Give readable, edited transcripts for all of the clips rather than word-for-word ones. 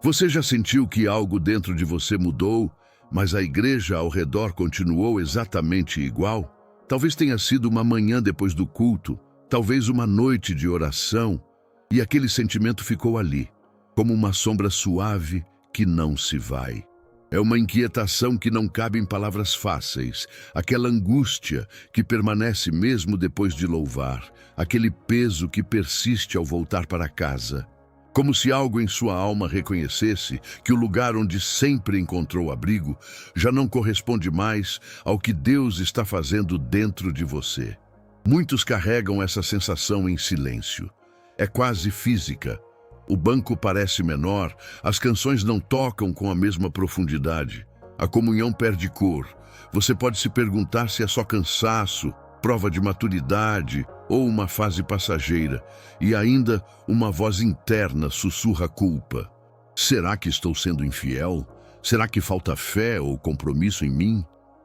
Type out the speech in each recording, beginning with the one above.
Você já sentiu que algo dentro de você mudou, mas a igreja ao redor continuou exatamente igual? Talvez tenha sido uma manhã depois do culto, talvez uma noite de oração, e aquele sentimento ficou ali, como uma sombra suave que não se vai. É uma inquietação que não cabe em palavras fáceis, aquela angústia que permanece mesmo depois de louvar, aquele peso que persiste ao voltar para casa. Como se algo em sua alma reconhecesse que o lugar onde sempre encontrou abrigo já não corresponde mais ao que Deus está fazendo dentro de você. Muitos carregam essa sensação em silêncio. É quase física. O banco parece menor, as canções não tocam com a mesma profundidade. A comunhão perde cor. Você pode se perguntar se é só cansaço, prova de maturidade ou uma fase passageira, e ainda uma voz interna sussurra culpa. Será que estou sendo infiel? Será que falta fé ou compromisso em mim?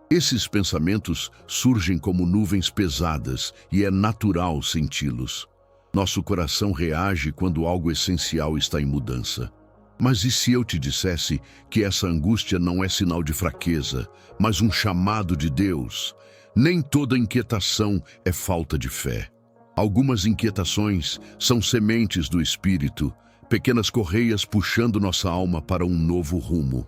Esses pensamentos surgem como nuvens pesadas e é natural senti-los. Nosso coração reage quando algo essencial está em mudança. Mas e se eu te dissesse que essa angústia não é sinal de fraqueza, mas um chamado de Deus? Nem toda inquietação é falta de fé. Algumas inquietações são sementes do Espírito, pequenas correias puxando nossa alma para um novo rumo.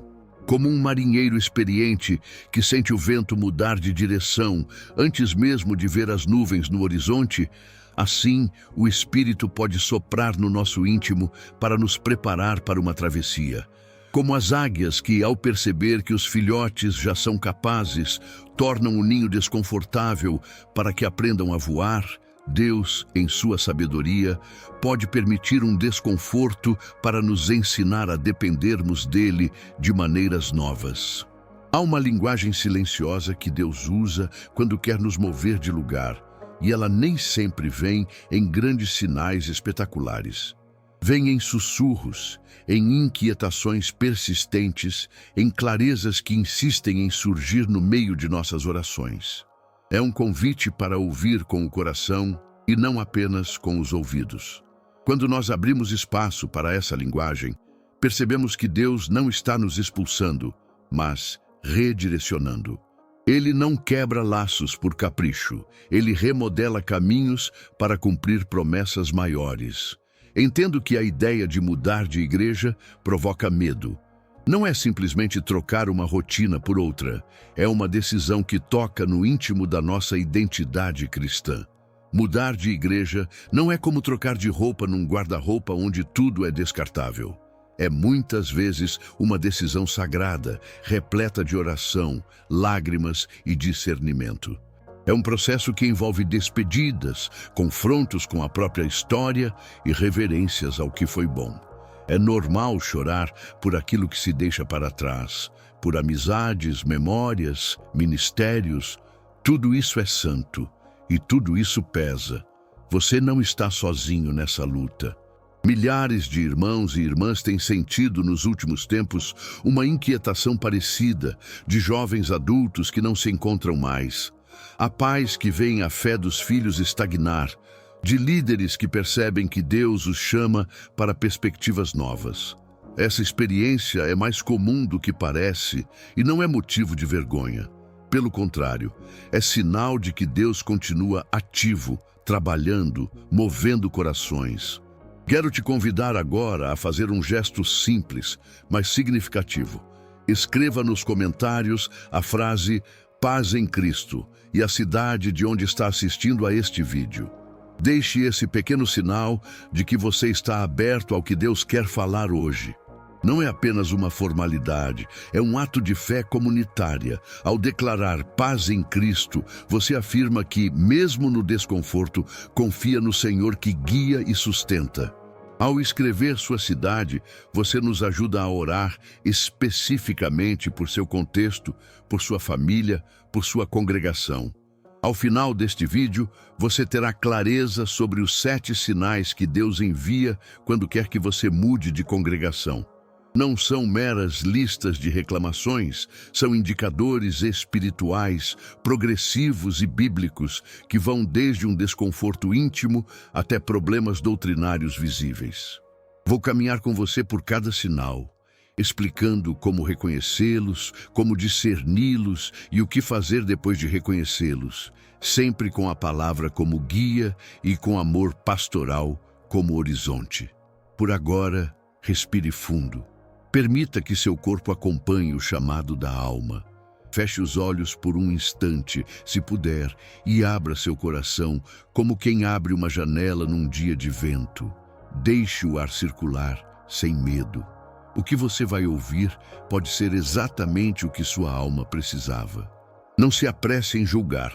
Como um marinheiro experiente que sente o vento mudar de direção antes mesmo de ver as nuvens no horizonte, assim o Espírito pode soprar no nosso íntimo para nos preparar para uma travessia. Como as águias que, ao perceber que os filhotes já são capazes, tornam o ninho desconfortável para que aprendam a voar, Deus, em sua sabedoria, pode permitir um desconforto para nos ensinar a dependermos dele de maneiras novas. Há uma linguagem silenciosa que Deus usa quando quer nos mover de lugar, e ela nem sempre vem em grandes sinais espetaculares. Vem em sussurros, em inquietações persistentes, em clarezas que insistem em surgir no meio de nossas orações. É um convite para ouvir com o coração e não apenas com os ouvidos. Quando nós abrimos espaço para essa linguagem, percebemos que Deus não está nos expulsando, mas redirecionando. Ele não quebra laços por capricho, ele remodela caminhos para cumprir promessas maiores. Entendo que a ideia de mudar de igreja provoca medo. Não é simplesmente trocar uma rotina por outra, é uma decisão que toca no íntimo da nossa identidade cristã. Mudar de igreja não é como trocar de roupa num guarda-roupa onde tudo é descartável. É muitas vezes uma decisão sagrada, repleta de oração, lágrimas e discernimento. É um processo que envolve despedidas, confrontos com a própria história e reverências ao que foi bom. É normal chorar por aquilo que se deixa para trás, por amizades, memórias, ministérios. Tudo isso é santo e tudo isso pesa. Você não está sozinho nessa luta. Milhares de irmãos e irmãs têm sentido nos últimos tempos uma inquietação parecida, de jovens adultos que não se encontram mais. Há pais que veem a fé dos filhos estagnar, de líderes que percebem que Deus os chama para perspectivas novas. Essa experiência é mais comum do que parece e não é motivo de vergonha. Pelo contrário, é sinal de que Deus continua ativo, trabalhando, movendo corações. Quero te convidar agora a fazer um gesto simples, mas significativo. Escreva nos comentários a frase "Paz em Cristo" e a cidade de onde está assistindo a este vídeo. Deixe esse pequeno sinal de que você está aberto ao que Deus quer falar hoje. Não é apenas uma formalidade, é um ato de fé comunitária. Ao declarar paz em Cristo, você afirma que, mesmo no desconforto, confia no Senhor que guia e sustenta. Ao escrever sua cidade, você nos ajuda a orar especificamente por seu contexto, por sua família, por sua congregação. Ao final deste vídeo, você terá clareza sobre os 7 sinais que Deus envia quando quer que você mude de congregação. Não são meras listas de reclamações, são indicadores espirituais, progressivos e bíblicos que vão desde um desconforto íntimo até problemas doutrinários visíveis. Vou caminhar com você por cada sinal, explicando como reconhecê-los, como discerni-los e o que fazer depois de reconhecê-los, sempre com a palavra como guia e com amor pastoral como horizonte. Por agora, respire fundo. Permita que seu corpo acompanhe o chamado da alma. Feche os olhos por um instante, se puder, e abra seu coração como quem abre uma janela num dia de vento. Deixe o ar circular, sem medo. O que você vai ouvir pode ser exatamente o que sua alma precisava. Não se apresse em julgar.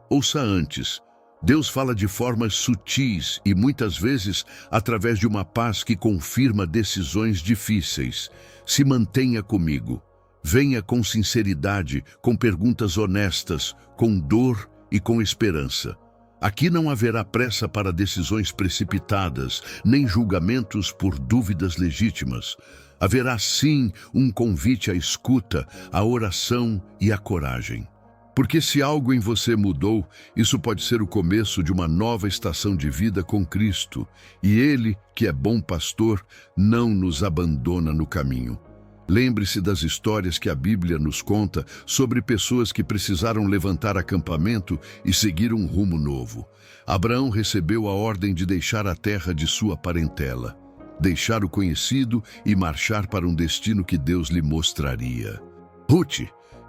Ouça antes. Deus fala de formas sutis e muitas vezes através de uma paz que confirma decisões difíceis. Se mantenha comigo. Venha com sinceridade, com perguntas honestas, com dor e com esperança. Aqui não haverá pressa para decisões precipitadas, nem julgamentos por dúvidas legítimas. Haverá sim um convite à escuta, à oração e à coragem. Porque se algo em você mudou, isso pode ser o começo de uma nova estação de vida com Cristo. E Ele, que é bom pastor, não nos abandona no caminho. Lembre-se das histórias que a Bíblia nos conta sobre pessoas que precisaram levantar acampamento e seguir um rumo novo. Abraão recebeu a ordem de deixar a terra de sua parentela, deixar o conhecido e marchar para um destino que Deus lhe mostraria. Ruth,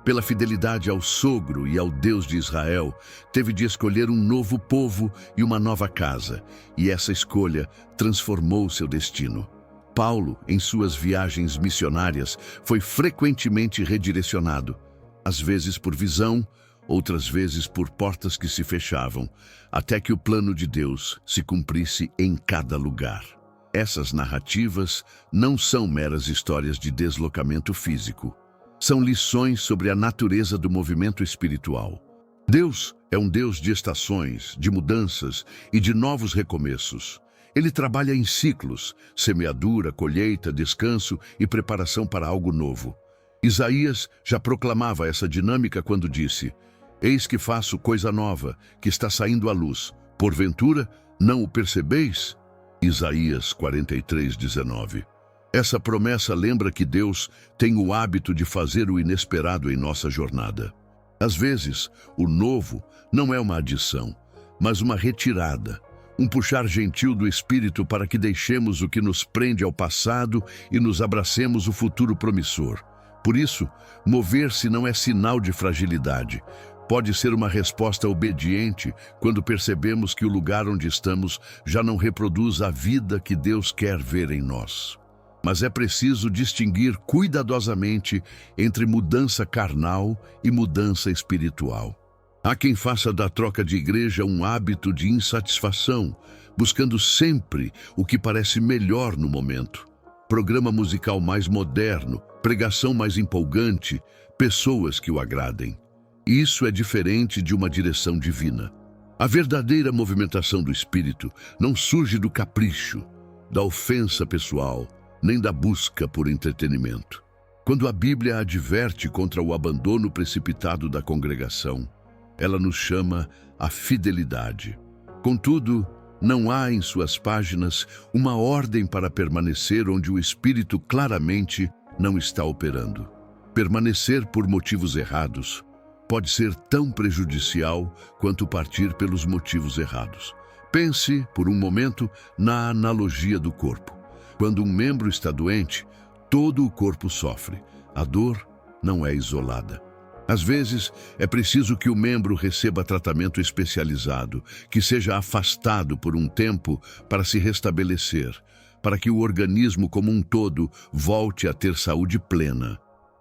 pela fidelidade ao sogro e ao Deus de Israel, teve de escolher um novo povo e uma nova casa, e essa escolha transformou seu destino. Paulo, em suas viagens missionárias, foi frequentemente redirecionado, às vezes por visão, outras vezes por portas que se fechavam, até que o plano de Deus se cumprisse em cada lugar. Essas narrativas não são meras histórias de deslocamento físico. São lições sobre a natureza do movimento espiritual. Deus é um Deus de estações, de mudanças e de novos recomeços. Ele trabalha em ciclos, semeadura, colheita, descanso e preparação para algo novo. Isaías já proclamava essa dinâmica quando disse: "Eis que faço coisa nova, que está saindo à luz. Porventura, não o percebeis?" Isaías 43:19. Essa promessa lembra que Deus tem o hábito de fazer o inesperado em nossa jornada. Às vezes, o novo não é uma adição, mas uma retirada. Um puxar gentil do Espírito para que deixemos o que nos prende ao passado e nos abracemos o futuro promissor. Por isso, mover-se não é sinal de fragilidade. Pode ser uma resposta obediente quando percebemos que o lugar onde estamos já não reproduz a vida que Deus quer ver em nós. Mas é preciso distinguir cuidadosamente entre mudança carnal e mudança espiritual. Há quem faça da troca de igreja um hábito de insatisfação, buscando sempre o que parece melhor no momento. Programa musical mais moderno, pregação mais empolgante, pessoas que o agradem. Isso é diferente de uma direção divina. A verdadeira movimentação do Espírito não surge do capricho, da ofensa pessoal, nem da busca por entretenimento. Quando a Bíblia adverte contra o abandono precipitado da congregação, ela nos chama à fidelidade. Contudo, não há em suas páginas uma ordem para permanecer onde o Espírito claramente não está operando. Permanecer por motivos errados pode ser tão prejudicial quanto partir pelos motivos errados. Pense, por um momento, na analogia do corpo. Quando um membro está doente, todo o corpo sofre. A dor não é isolada. Às vezes, é preciso que o membro receba tratamento especializado, que seja afastado por um tempo para se restabelecer, para que o organismo como um todo volte a ter saúde plena.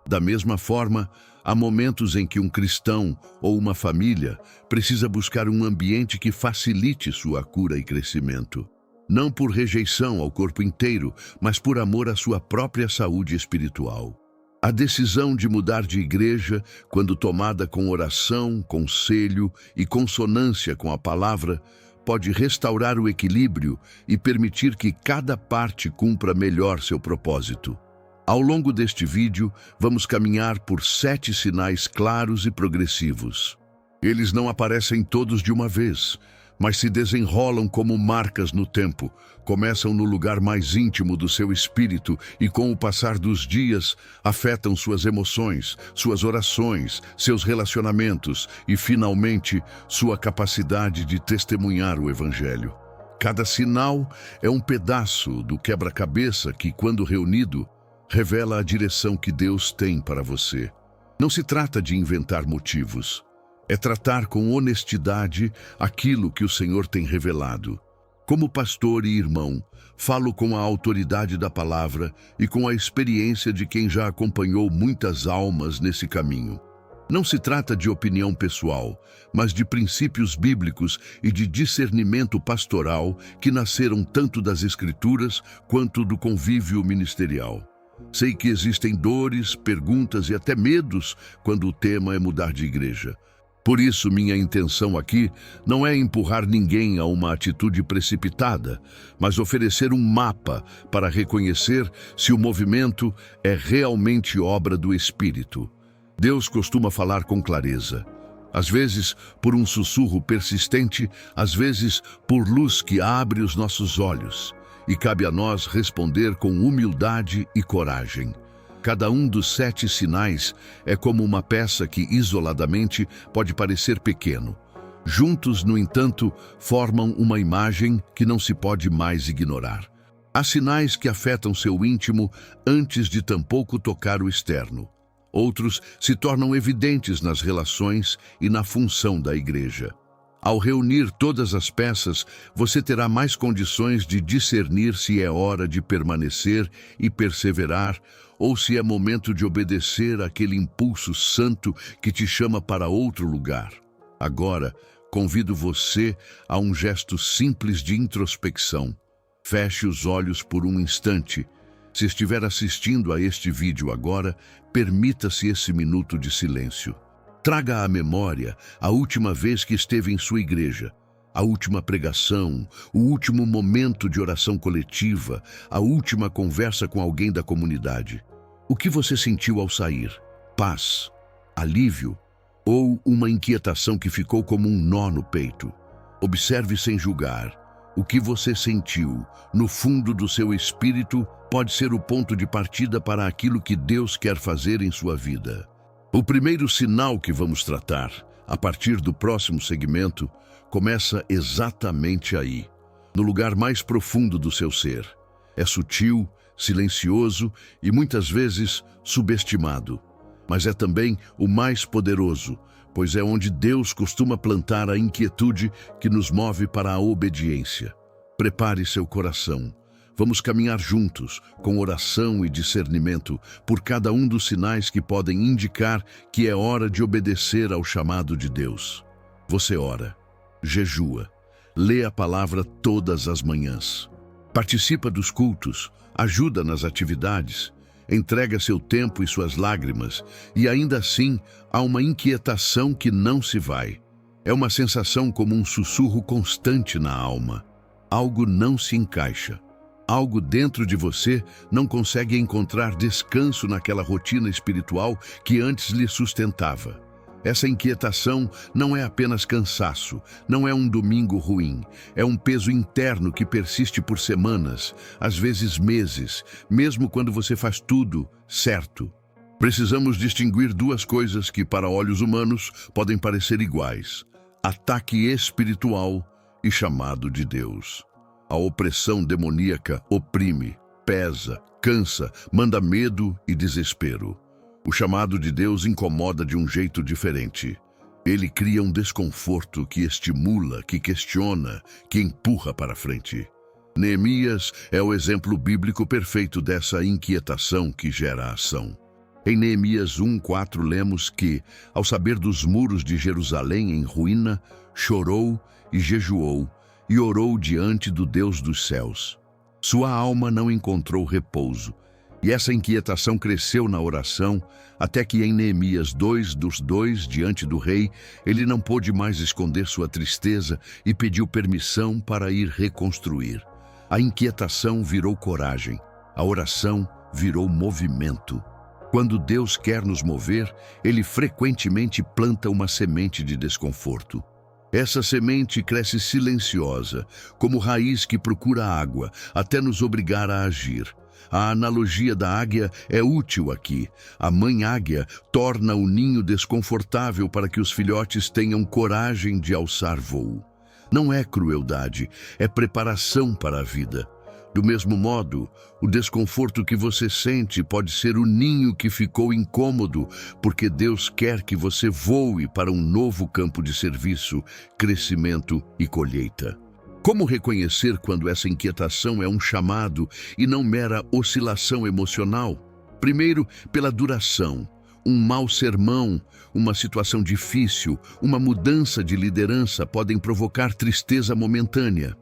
Da mesma forma, há momentos em que um cristão ou uma família precisa buscar um ambiente que facilite sua cura e crescimento. Não por rejeição ao corpo inteiro, mas por amor à sua própria saúde espiritual. A decisão de mudar de igreja, quando tomada com oração, conselho e consonância com a palavra, pode restaurar o equilíbrio e permitir que cada parte cumpra melhor seu propósito. Ao longo deste vídeo, vamos caminhar por 7 sinais claros e progressivos. Eles não aparecem todos de uma vez, mas se desenrolam como marcas no tempo. Começam no lugar mais íntimo do seu espírito e, com o passar dos dias, afetam suas emoções, suas orações, seus relacionamentos e, finalmente, sua capacidade de testemunhar o Evangelho. Cada sinal é um pedaço do quebra-cabeça que, quando reunido, revela a direção que Deus tem para você. Não se trata de inventar motivos. É tratar com honestidade aquilo que o Senhor tem revelado. Como pastor e irmão, falo com a autoridade da palavra e com a experiência de quem já acompanhou muitas almas nesse caminho. Não se trata de opinião pessoal, mas de princípios bíblicos e de discernimento pastoral que nasceram tanto das Escrituras quanto do convívio ministerial. Sei que existem dores, perguntas e até medos quando o tema é mudar de igreja. Por isso, minha intenção aqui não é empurrar ninguém a uma atitude precipitada, mas oferecer um mapa para reconhecer se o movimento é realmente obra do Espírito. Deus costuma falar com clareza. Às vezes, por um sussurro persistente, às vezes, por luz que abre os nossos olhos. E cabe a nós responder com humildade e coragem. Cada um dos 7 sinais é como uma peça que, isoladamente, pode parecer pequeno. Juntos, no entanto, formam uma imagem que não se pode mais ignorar. Há sinais que afetam seu íntimo antes de tampouco tocar o externo. Outros se tornam evidentes nas relações e na função da igreja. Ao reunir todas as peças, você terá mais condições de discernir se é hora de permanecer e perseverar ou se é momento de obedecer àquele impulso santo que te chama para outro lugar. Agora, convido você a um gesto simples de introspecção. Feche os olhos por um instante. Se estiver assistindo a este vídeo agora, permita-se esse minuto de silêncio. Traga à memória a última vez que esteve em sua igreja, a última pregação, o último momento de oração coletiva, a última conversa com alguém da comunidade. O que você sentiu ao sair? Paz, alívio ou uma inquietação que ficou como um nó no peito? Observe sem julgar. O que você sentiu no fundo do seu espírito pode ser o ponto de partida para aquilo que Deus quer fazer em sua vida. O primeiro sinal que vamos tratar, a partir do próximo segmento, começa exatamente aí, no lugar mais profundo do seu ser. É sutil, silencioso e muitas vezes subestimado, mas é também o mais poderoso, pois é onde Deus costuma plantar a inquietude que nos move para a obediência. Prepare seu coração. Vamos caminhar juntos, com oração e discernimento, por cada um dos sinais que podem indicar que é hora de obedecer ao chamado de Deus. Você ora, jejua, lê a palavra todas as manhãs, participa dos cultos, ajuda nas atividades, entrega seu tempo e suas lágrimas, e ainda assim há uma inquietação que não se vai. É uma sensação como um sussurro constante na alma. Algo não se encaixa. Algo dentro de você não consegue encontrar descanso naquela rotina espiritual que antes lhe sustentava. Essa inquietação não é apenas cansaço, não é um domingo ruim, é um peso interno que persiste por semanas, às vezes meses, mesmo quando você faz tudo certo. Precisamos distinguir duas coisas que, para olhos humanos, podem parecer iguais: ataque espiritual e chamado de Deus. A opressão demoníaca oprime, pesa, cansa, manda medo e desespero. O chamado de Deus incomoda de um jeito diferente. Ele cria um desconforto que estimula, que questiona, que empurra para frente. Neemias é o exemplo bíblico perfeito dessa inquietação que gera ação. Em Neemias 1:4 lemos que, ao saber dos muros de Jerusalém em ruína, chorou e jejuou, e orou diante do Deus dos céus. Sua alma não encontrou repouso, e essa inquietação cresceu na oração, até que em Neemias 2:2, diante do rei, ele não pôde mais esconder sua tristeza e pediu permissão para ir reconstruir. A inquietação virou coragem, a oração virou movimento. Quando Deus quer nos mover, Ele frequentemente planta uma semente de desconforto. Essa semente cresce silenciosa, como raiz que procura água, até nos obrigar a agir. A analogia da águia é útil aqui. A mãe águia torna o ninho desconfortável para que os filhotes tenham coragem de alçar voo. Não é crueldade, é preparação para a vida. Do mesmo modo, o desconforto que você sente pode ser o ninho que ficou incômodo, porque Deus quer que você voe para um novo campo de serviço, crescimento e colheita. Como reconhecer quando essa inquietação é um chamado e não mera oscilação emocional? Primeiro, pela duração. Um mau sermão, uma situação difícil, uma mudança de liderança podem provocar tristeza momentânea.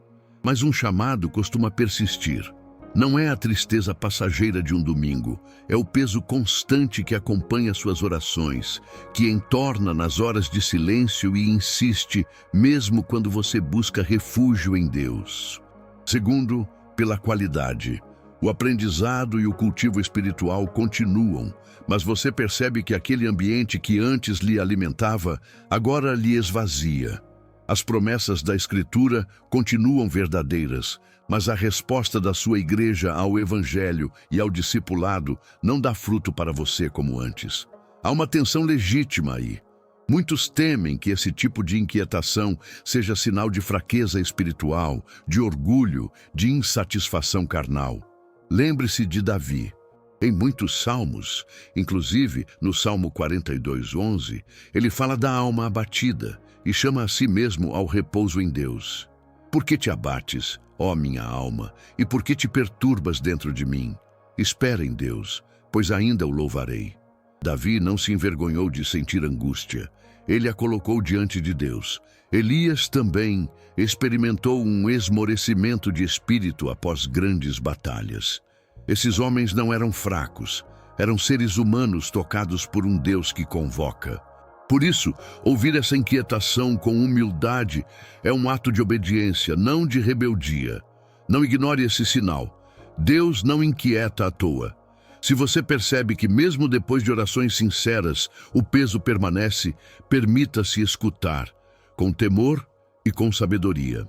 Mas um chamado costuma persistir. Não é a tristeza passageira de um domingo, é o peso constante que acompanha suas orações, que entorna nas horas de silêncio e insiste, mesmo quando você busca refúgio em Deus. Segundo, pela qualidade. O aprendizado e o cultivo espiritual continuam, mas você percebe que aquele ambiente que antes lhe alimentava, agora lhe esvazia. As promessas da Escritura continuam verdadeiras, mas a resposta da sua igreja ao Evangelho e ao discipulado não dá fruto para você como antes. Há uma tensão legítima aí. Muitos temem que esse tipo de inquietação seja sinal de fraqueza espiritual, de orgulho, de insatisfação carnal. Lembre-se de Davi. Em muitos salmos, inclusive no Salmo 42:11, ele fala da alma abatida e chama a si mesmo ao repouso em Deus. Por que te abates, ó minha alma, e por que te perturbas dentro de mim? Espera em Deus, pois ainda o louvarei. Davi não se envergonhou de sentir angústia. Ele a colocou diante de Deus. Elias também experimentou um esmorecimento de espírito após grandes batalhas. Esses homens não eram fracos, eram seres humanos tocados por um Deus que convoca. Por isso, ouvir essa inquietação com humildade é um ato de obediência, não de rebeldia. Não ignore esse sinal. Deus não inquieta à toa. Se você percebe que mesmo depois de orações sinceras, o peso permanece, permita-se escutar, com temor e com sabedoria.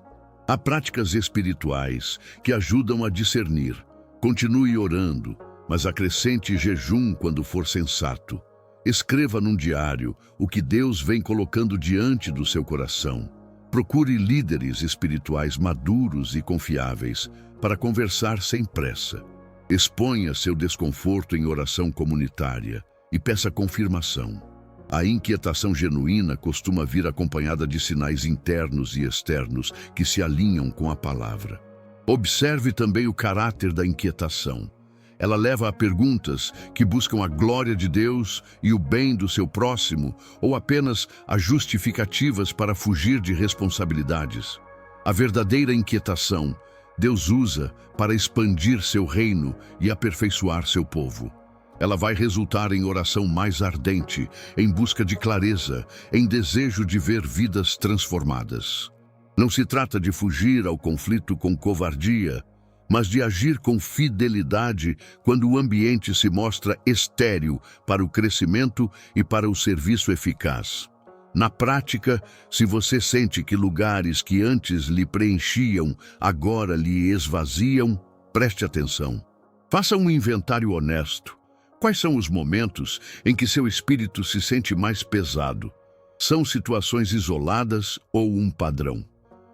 Há práticas espirituais que ajudam a discernir. Continue orando, mas acrescente jejum quando for sensato. Escreva num diário o que Deus vem colocando diante do seu coração. Procure líderes espirituais maduros e confiáveis para conversar sem pressa. Exponha seu desconforto em oração comunitária e peça confirmação. A inquietação genuína costuma vir acompanhada de sinais internos e externos que se alinham com a palavra. Observe também o caráter da inquietação. Ela leva a perguntas que buscam a glória de Deus e o bem do seu próximo, ou apenas a justificativas para fugir de responsabilidades. A verdadeira inquietação Deus usa para expandir seu reino e aperfeiçoar seu povo. Ela vai resultar em oração mais ardente, em busca de clareza, em desejo de ver vidas transformadas. Não se trata de fugir ao conflito com covardia, mas de agir com fidelidade quando o ambiente se mostra estéril para o crescimento e para o serviço eficaz. Na prática, se você sente que lugares que antes lhe preenchiam, agora lhe esvaziam, preste atenção. Faça um inventário honesto. Quais são os momentos em que seu espírito se sente mais pesado? São situações isoladas ou um padrão?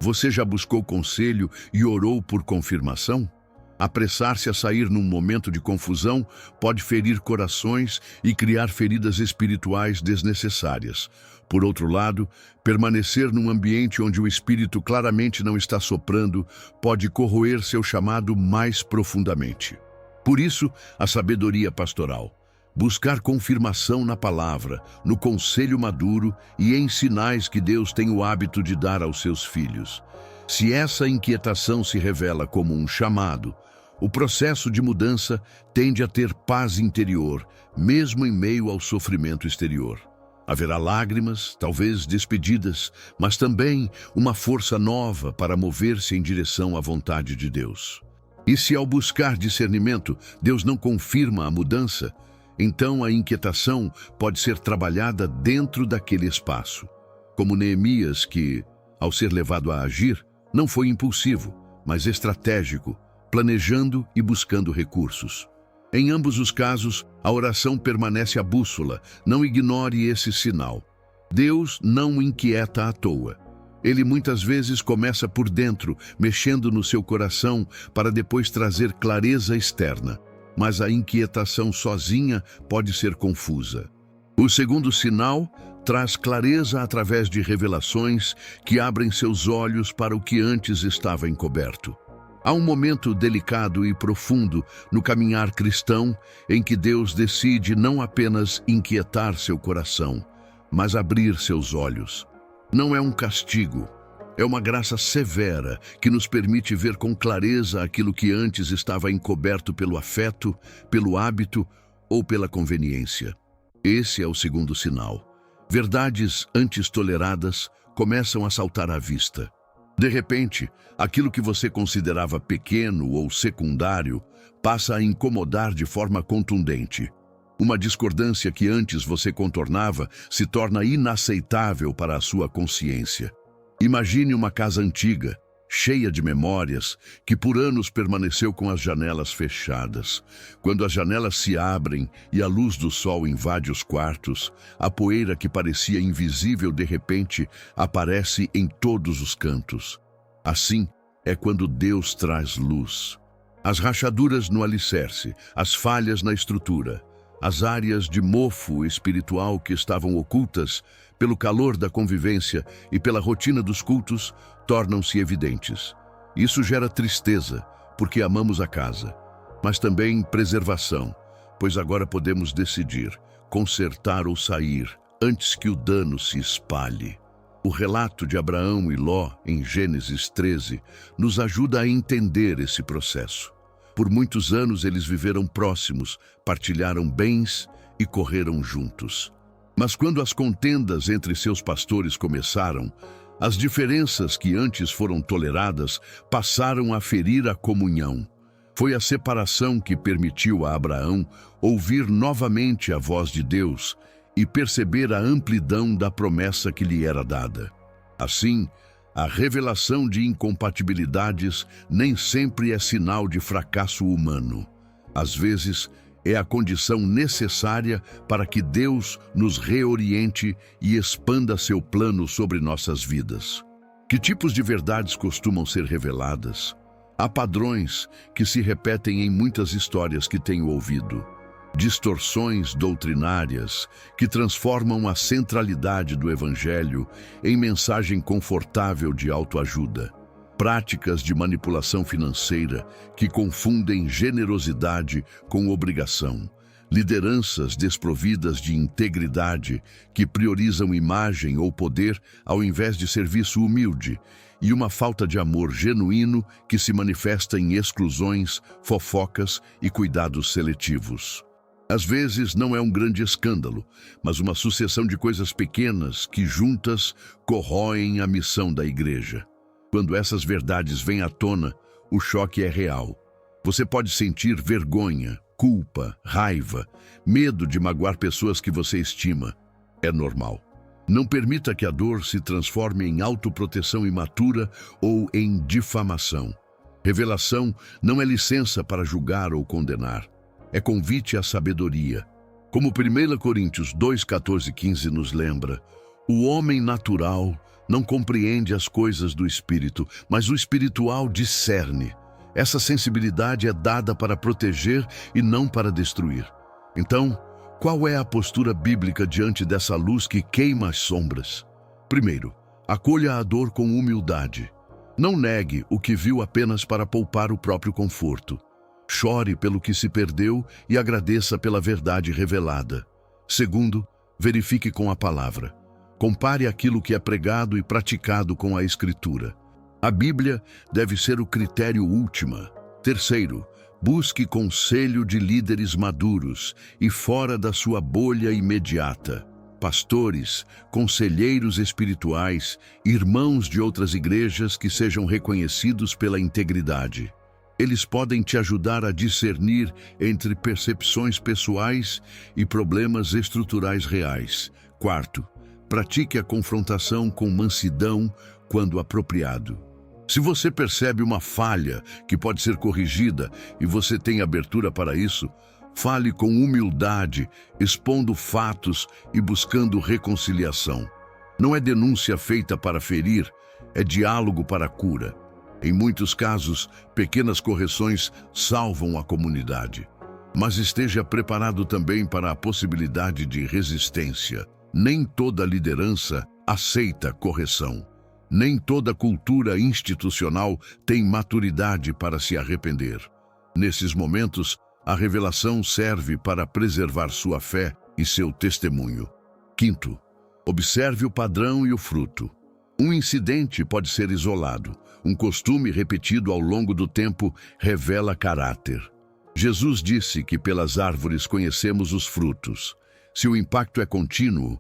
Você já buscou conselho e orou por confirmação? Apressar-se a sair num momento de confusão pode ferir corações e criar feridas espirituais desnecessárias. Por outro lado, permanecer num ambiente onde o espírito claramente não está soprando pode corroer seu chamado mais profundamente. Por isso, a sabedoria pastoral. Buscar confirmação na palavra, no conselho maduro e em sinais que Deus tem o hábito de dar aos seus filhos. Se essa inquietação se revela como um chamado, o processo de mudança tende a ter paz interior, mesmo em meio ao sofrimento exterior. Haverá lágrimas, talvez despedidas, mas também uma força nova para mover-se em direção à vontade de Deus. E se ao buscar discernimento, Deus não confirma a mudança, então a inquietação pode ser trabalhada dentro daquele espaço. Como Neemias que, ao ser levado a agir, não foi impulsivo, mas estratégico, planejando e buscando recursos. Em ambos os casos, a oração permanece a bússola. Não ignore esse sinal. Deus não o inquieta à toa. Ele muitas vezes começa por dentro, mexendo no seu coração, para depois trazer clareza externa. Mas a inquietação sozinha pode ser confusa. O segundo sinal traz clareza através de revelações que abrem seus olhos para o que antes estava encoberto. Há um momento delicado e profundo no caminhar cristão em que Deus decide não apenas inquietar seu coração, mas abrir seus olhos. Não é um castigo, é uma graça severa que nos permite ver com clareza aquilo que antes estava encoberto pelo afeto, pelo hábito ou pela conveniência. Esse é o segundo sinal. Verdades antes toleradas começam a saltar à vista. De repente, aquilo que você considerava pequeno ou secundário passa a incomodar de forma contundente. Uma discordância que antes você contornava se torna inaceitável para a sua consciência. Imagine uma casa antiga, cheia de memórias, que por anos permaneceu com as janelas fechadas. Quando as janelas se abrem e a luz do sol invade os quartos, a poeira que parecia invisível de repente aparece em todos os cantos. Assim é quando Deus traz luz. As rachaduras no alicerce, as falhas na estrutura, as áreas de mofo espiritual que estavam ocultas pelo calor da convivência e pela rotina dos cultos, tornam-se evidentes. Isso gera tristeza, porque amamos a casa, mas também preservação, pois agora podemos decidir, consertar ou sair, antes que o dano se espalhe. O relato de Abraão e Ló, em Gênesis 13, nos ajuda a entender esse processo. Por muitos anos eles viveram próximos, partilharam bens e correram juntos. Mas quando as contendas entre seus pastores começaram, as diferenças que antes foram toleradas passaram a ferir a comunhão. Foi a separação que permitiu a Abraão ouvir novamente a voz de Deus e perceber a amplidão da promessa que lhe era dada. Assim, a revelação de incompatibilidades nem sempre é sinal de fracasso humano. Às vezes, é a condição necessária para que Deus nos reoriente e expanda seu plano sobre nossas vidas. Que tipos de verdades costumam ser reveladas? Há padrões que se repetem em muitas histórias que tenho ouvido. Distorções doutrinárias que transformam a centralidade do Evangelho em mensagem confortável de autoajuda. Práticas de manipulação financeira que confundem generosidade com obrigação. Lideranças desprovidas de integridade que priorizam imagem ou poder ao invés de serviço humilde. E uma falta de amor genuíno que se manifesta em exclusões, fofocas e cuidados seletivos. Às vezes não é um grande escândalo, mas uma sucessão de coisas pequenas que juntas corroem a missão da igreja. Quando essas verdades vêm à tona, o choque é real. Você pode sentir vergonha, culpa, raiva, medo de magoar pessoas que você estima. É normal. Não permita que a dor se transforme em autoproteção imatura ou em difamação. Revelação não é licença para julgar ou condenar. É convite à sabedoria. Como 1 Coríntios 2, 14 e 15 nos lembra, o homem natural não compreende as coisas do espírito, mas o espiritual discerne. Essa sensibilidade é dada para proteger e não para destruir. Então, qual é a postura bíblica diante dessa luz que queima as sombras? Primeiro, acolha a dor com humildade. Não negue o que viu apenas para poupar o próprio conforto. Chore pelo que se perdeu e agradeça pela verdade revelada. Segundo, verifique com a palavra. Compare aquilo que é pregado e praticado com a Escritura. A Bíblia deve ser o critério último. Terceiro, busque conselho de líderes maduros e fora da sua bolha imediata. Pastores, conselheiros espirituais, irmãos de outras igrejas que sejam reconhecidos pela integridade. Eles podem te ajudar a discernir entre percepções pessoais e problemas estruturais reais. Quarto, pratique a confrontação com mansidão, quando apropriado. Se você percebe uma falha que pode ser corrigida e você tem abertura para isso, fale com humildade, expondo fatos e buscando reconciliação. Não é denúncia feita para ferir, é diálogo para a cura. Em muitos casos, pequenas correções salvam a comunidade. Mas esteja preparado também para a possibilidade de resistência. Nem toda liderança aceita correção. Nem toda cultura institucional tem maturidade para se arrepender. Nesses momentos, a revelação serve para preservar sua fé e seu testemunho. Quinto, observe o padrão e o fruto. Um incidente pode ser isolado. Um costume repetido ao longo do tempo revela caráter. Jesus disse que pelas árvores conhecemos os frutos. Se o impacto é contínuo,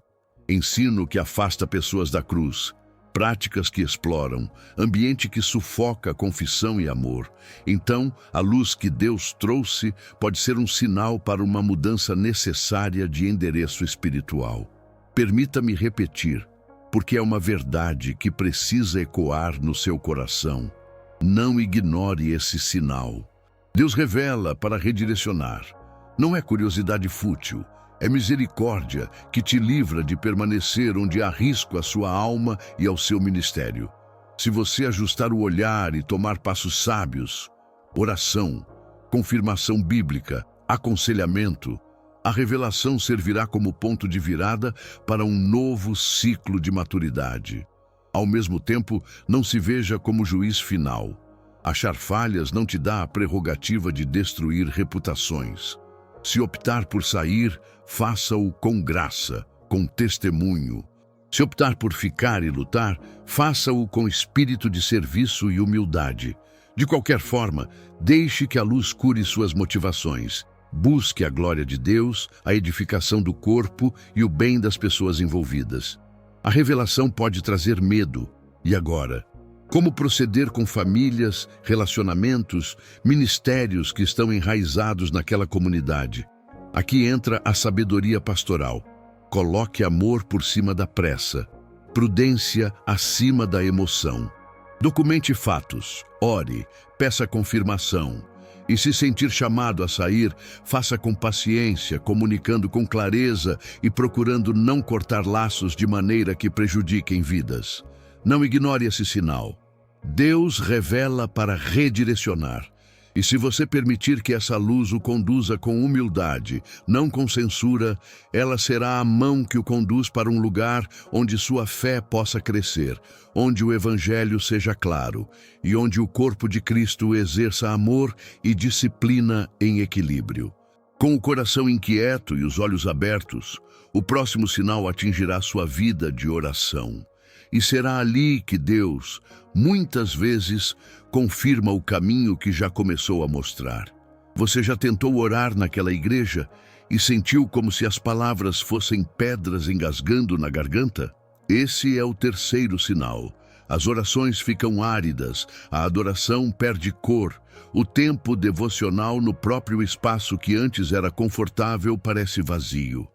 ensino que afasta pessoas da cruz, práticas que exploram, ambiente que sufoca confissão e amor, então a luz que Deus trouxe pode ser um sinal para uma mudança necessária de endereço espiritual. Permita-me repetir, porque é uma verdade que precisa ecoar no seu coração. Não ignore esse sinal. Deus revela para redirecionar. Não é curiosidade fútil, é misericórdia que te livra de permanecer onde há risco à sua alma e ao seu ministério. Se você ajustar o olhar e tomar passos sábios, oração, confirmação bíblica, aconselhamento, a revelação servirá como ponto de virada para um novo ciclo de maturidade. Ao mesmo tempo, não se veja como juiz final. Achar falhas não te dá a prerrogativa de destruir reputações. Se optar por sair, faça-o com graça, com testemunho. Se optar por ficar e lutar, faça-o com espírito de serviço e humildade. De qualquer forma, deixe que a luz cure suas motivações. Busque a glória de Deus, a edificação do corpo e o bem das pessoas envolvidas. A revelação pode trazer medo. E agora? Como proceder com famílias, relacionamentos, ministérios que estão enraizados naquela comunidade? Aqui entra a sabedoria pastoral. Coloque amor por cima da pressa, prudência acima da emoção. Documente fatos, ore, peça confirmação. E se sentir chamado a sair, faça com paciência, comunicando com clareza e procurando não cortar laços de maneira que prejudiquem vidas. Não ignore esse sinal. Deus revela para redirecionar. E se você permitir que essa luz o conduza com humildade, não com censura, ela será a mão que o conduz para um lugar onde sua fé possa crescer, onde o Evangelho seja claro e onde o corpo de Cristo exerça amor e disciplina em equilíbrio. Com o coração inquieto e os olhos abertos, o próximo sinal atingirá sua vida de oração. E será ali que Deus, muitas vezes, confirma o caminho que já começou a mostrar. Você já tentou orar naquela igreja e sentiu como se as palavras fossem pedras engasgando na garganta? Esse é o terceiro sinal. As orações ficam áridas, a adoração perde cor, o tempo devocional no próprio espaço que antes era confortável parece vazio.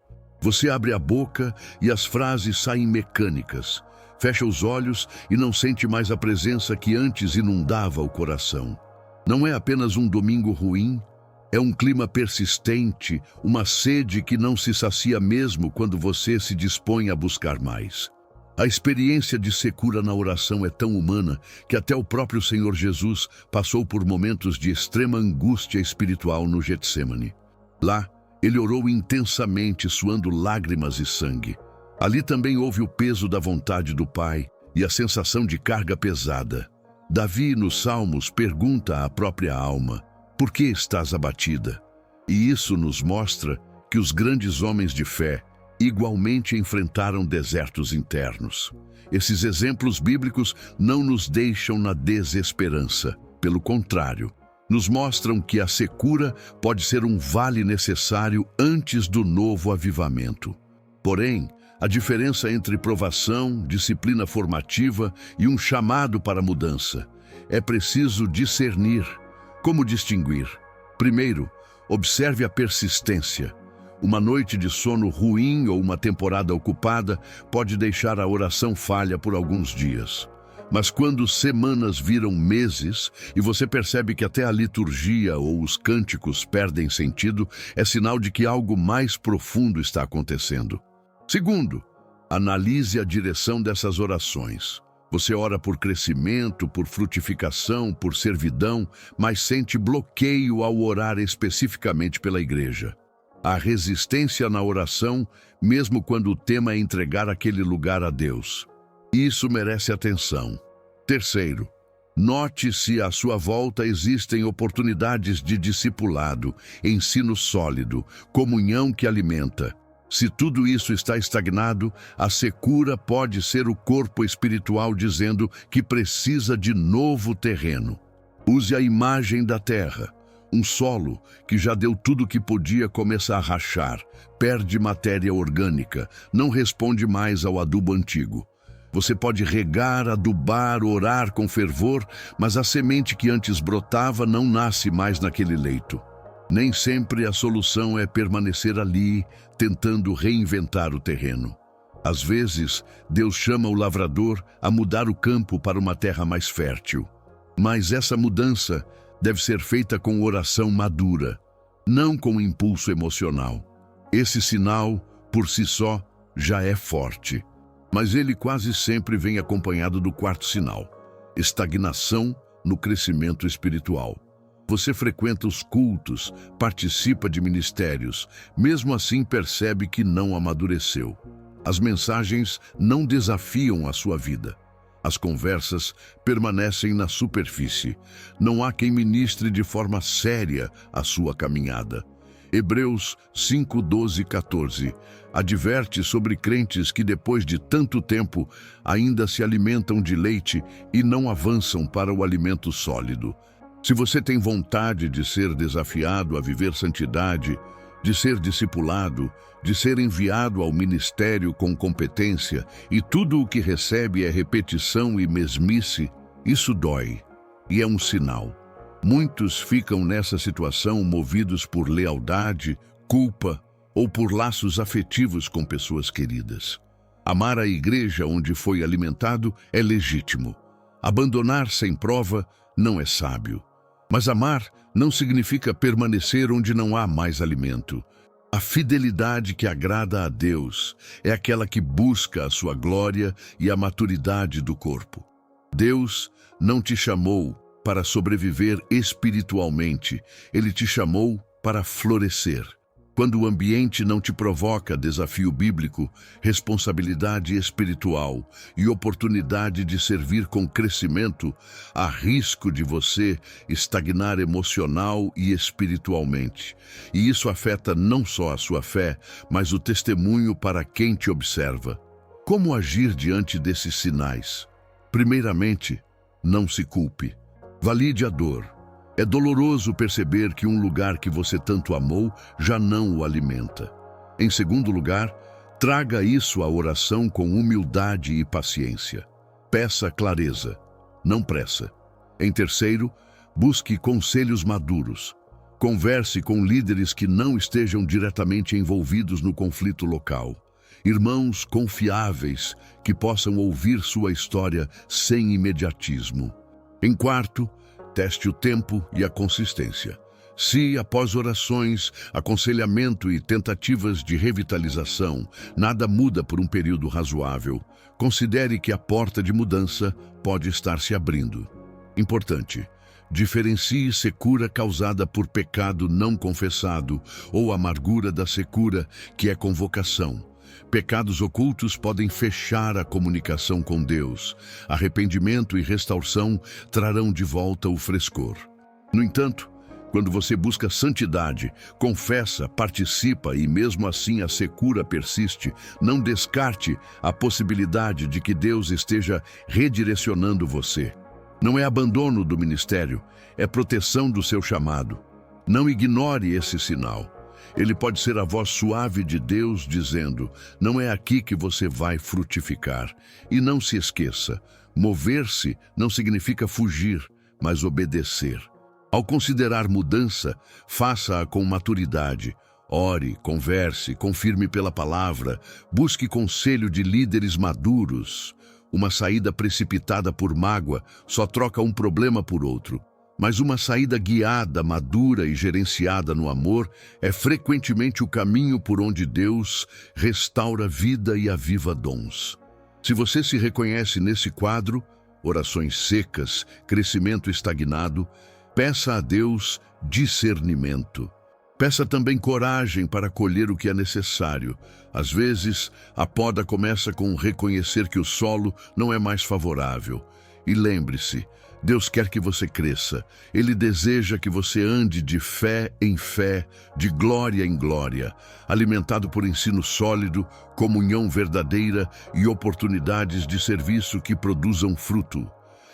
Você abre a boca e as frases saem mecânicas. Fecha os olhos e não sente mais a presença que antes inundava o coração. Não é apenas um domingo ruim, é um clima persistente, uma sede que não se sacia mesmo quando você se dispõe a buscar mais. A experiência de secura na oração é tão humana que até o próprio Senhor Jesus passou por momentos de extrema angústia espiritual no Getsêmani. Lá, ele orou intensamente, suando lágrimas e sangue. Ali também houve o peso da vontade do Pai e a sensação de carga pesada. Davi, nos Salmos, pergunta à própria alma: por que estás abatida? E isso nos mostra que os grandes homens de fé igualmente enfrentaram desertos internos. Esses exemplos bíblicos não nos deixam na desesperança. Pelo contrário, nos mostram que a secura pode ser um vale necessário antes do novo avivamento. Porém, a diferença entre provação, disciplina formativa e um chamado para mudança. É preciso discernir. Como distinguir? Primeiro, observe a persistência. Uma noite de sono ruim ou uma temporada ocupada pode deixar a oração falha por alguns dias. Mas quando semanas viram meses e você percebe que até a liturgia ou os cânticos perdem sentido, é sinal de que algo mais profundo está acontecendo. Segundo, analise a direção dessas orações. Você ora por crescimento, por frutificação, por servidão, mas sente bloqueio ao orar especificamente pela igreja. Há resistência na oração, mesmo quando o tema é entregar aquele lugar a Deus. Isso merece atenção. Terceiro, note se à sua volta existem oportunidades de discipulado, ensino sólido, comunhão que alimenta. Se tudo isso está estagnado, a secura pode ser o corpo espiritual dizendo que precisa de novo terreno. Use a imagem da terra. Um solo que já deu tudo o que podia começa a rachar, perde matéria orgânica, não responde mais ao adubo antigo. Você pode regar, adubar, orar com fervor, mas a semente que antes brotava não nasce mais naquele leito. Nem sempre a solução é permanecer ali, tentando reinventar o terreno. Às vezes, Deus chama o lavrador a mudar o campo para uma terra mais fértil. Mas essa mudança deve ser feita com oração madura, não com impulso emocional. Esse sinal, por si só, já é forte. Mas ele quase sempre vem acompanhado do quarto sinal: estagnação no crescimento espiritual. Você frequenta os cultos, participa de ministérios, mesmo assim percebe que não amadureceu. As mensagens não desafiam a sua vida. As conversas permanecem na superfície. Não há quem ministre de forma séria a sua caminhada. Hebreus 5, 12 e 14 adverte sobre crentes que depois de tanto tempo ainda se alimentam de leite e não avançam para o alimento sólido. Se você tem vontade de ser desafiado a viver santidade, de ser discipulado, de ser enviado ao ministério com competência e tudo o que recebe é repetição e mesmice, isso dói e é um sinal. Muitos ficam nessa situação movidos por lealdade, culpa ou por laços afetivos com pessoas queridas. Amar a igreja onde foi alimentado é legítimo. Abandonar sem prova não é sábio. Mas amar não significa permanecer onde não há mais alimento. A fidelidade que agrada a Deus é aquela que busca a sua glória e a maturidade do corpo. Deus não te chamou para sobreviver espiritualmente, Ele te chamou para florescer. Quando o ambiente não te provoca desafio bíblico, responsabilidade espiritual e oportunidade de servir com crescimento, há risco de você estagnar emocional e espiritualmente. E isso afeta não só a sua fé, mas o testemunho para quem te observa. Como agir diante desses sinais? Primeiramente, não se culpe. Valide a dor. É doloroso perceber que um lugar que você tanto amou já não o alimenta. Em segundo lugar, traga isso à oração com humildade e paciência. Peça clareza, não pressa. Em terceiro, busque conselhos maduros. Converse com líderes que não estejam diretamente envolvidos no conflito local. Irmãos confiáveis que possam ouvir sua história sem imediatismo. Em quarto, teste o tempo e a consistência. Se, após orações, aconselhamento e tentativas de revitalização, nada muda por um período razoável, considere que a porta de mudança pode estar se abrindo. Importante: diferencie secura causada por pecado não confessado ou amargura da secura, que é convocação. Pecados ocultos podem fechar a comunicação com Deus. Arrependimento e restauração trarão de volta o frescor. No entanto, quando você busca santidade, confessa, participa e mesmo assim a secura persiste, não descarte a possibilidade de que Deus esteja redirecionando você. Não é abandono do ministério, é proteção do seu chamado. Não ignore esse sinal. Ele pode ser a voz suave de Deus dizendo: não é aqui que você vai frutificar. E não se esqueça, mover-se não significa fugir, mas obedecer. Ao considerar mudança, faça-a com maturidade. Ore, converse, confirme pela palavra, busque conselho de líderes maduros. Uma saída precipitada por mágoa só troca um problema por outro. Mas uma saída guiada, madura e gerenciada no amor é frequentemente o caminho por onde Deus restaura vida e aviva dons. Se você se reconhece nesse quadro, orações secas, crescimento estagnado, peça a Deus discernimento. Peça também coragem para colher o que é necessário. Às vezes, a poda começa com reconhecer que o solo não é mais favorável. E lembre-se, Deus quer que você cresça. Ele deseja que você ande de fé em fé, de glória em glória, alimentado por ensino sólido, comunhão verdadeira e oportunidades de serviço que produzam fruto.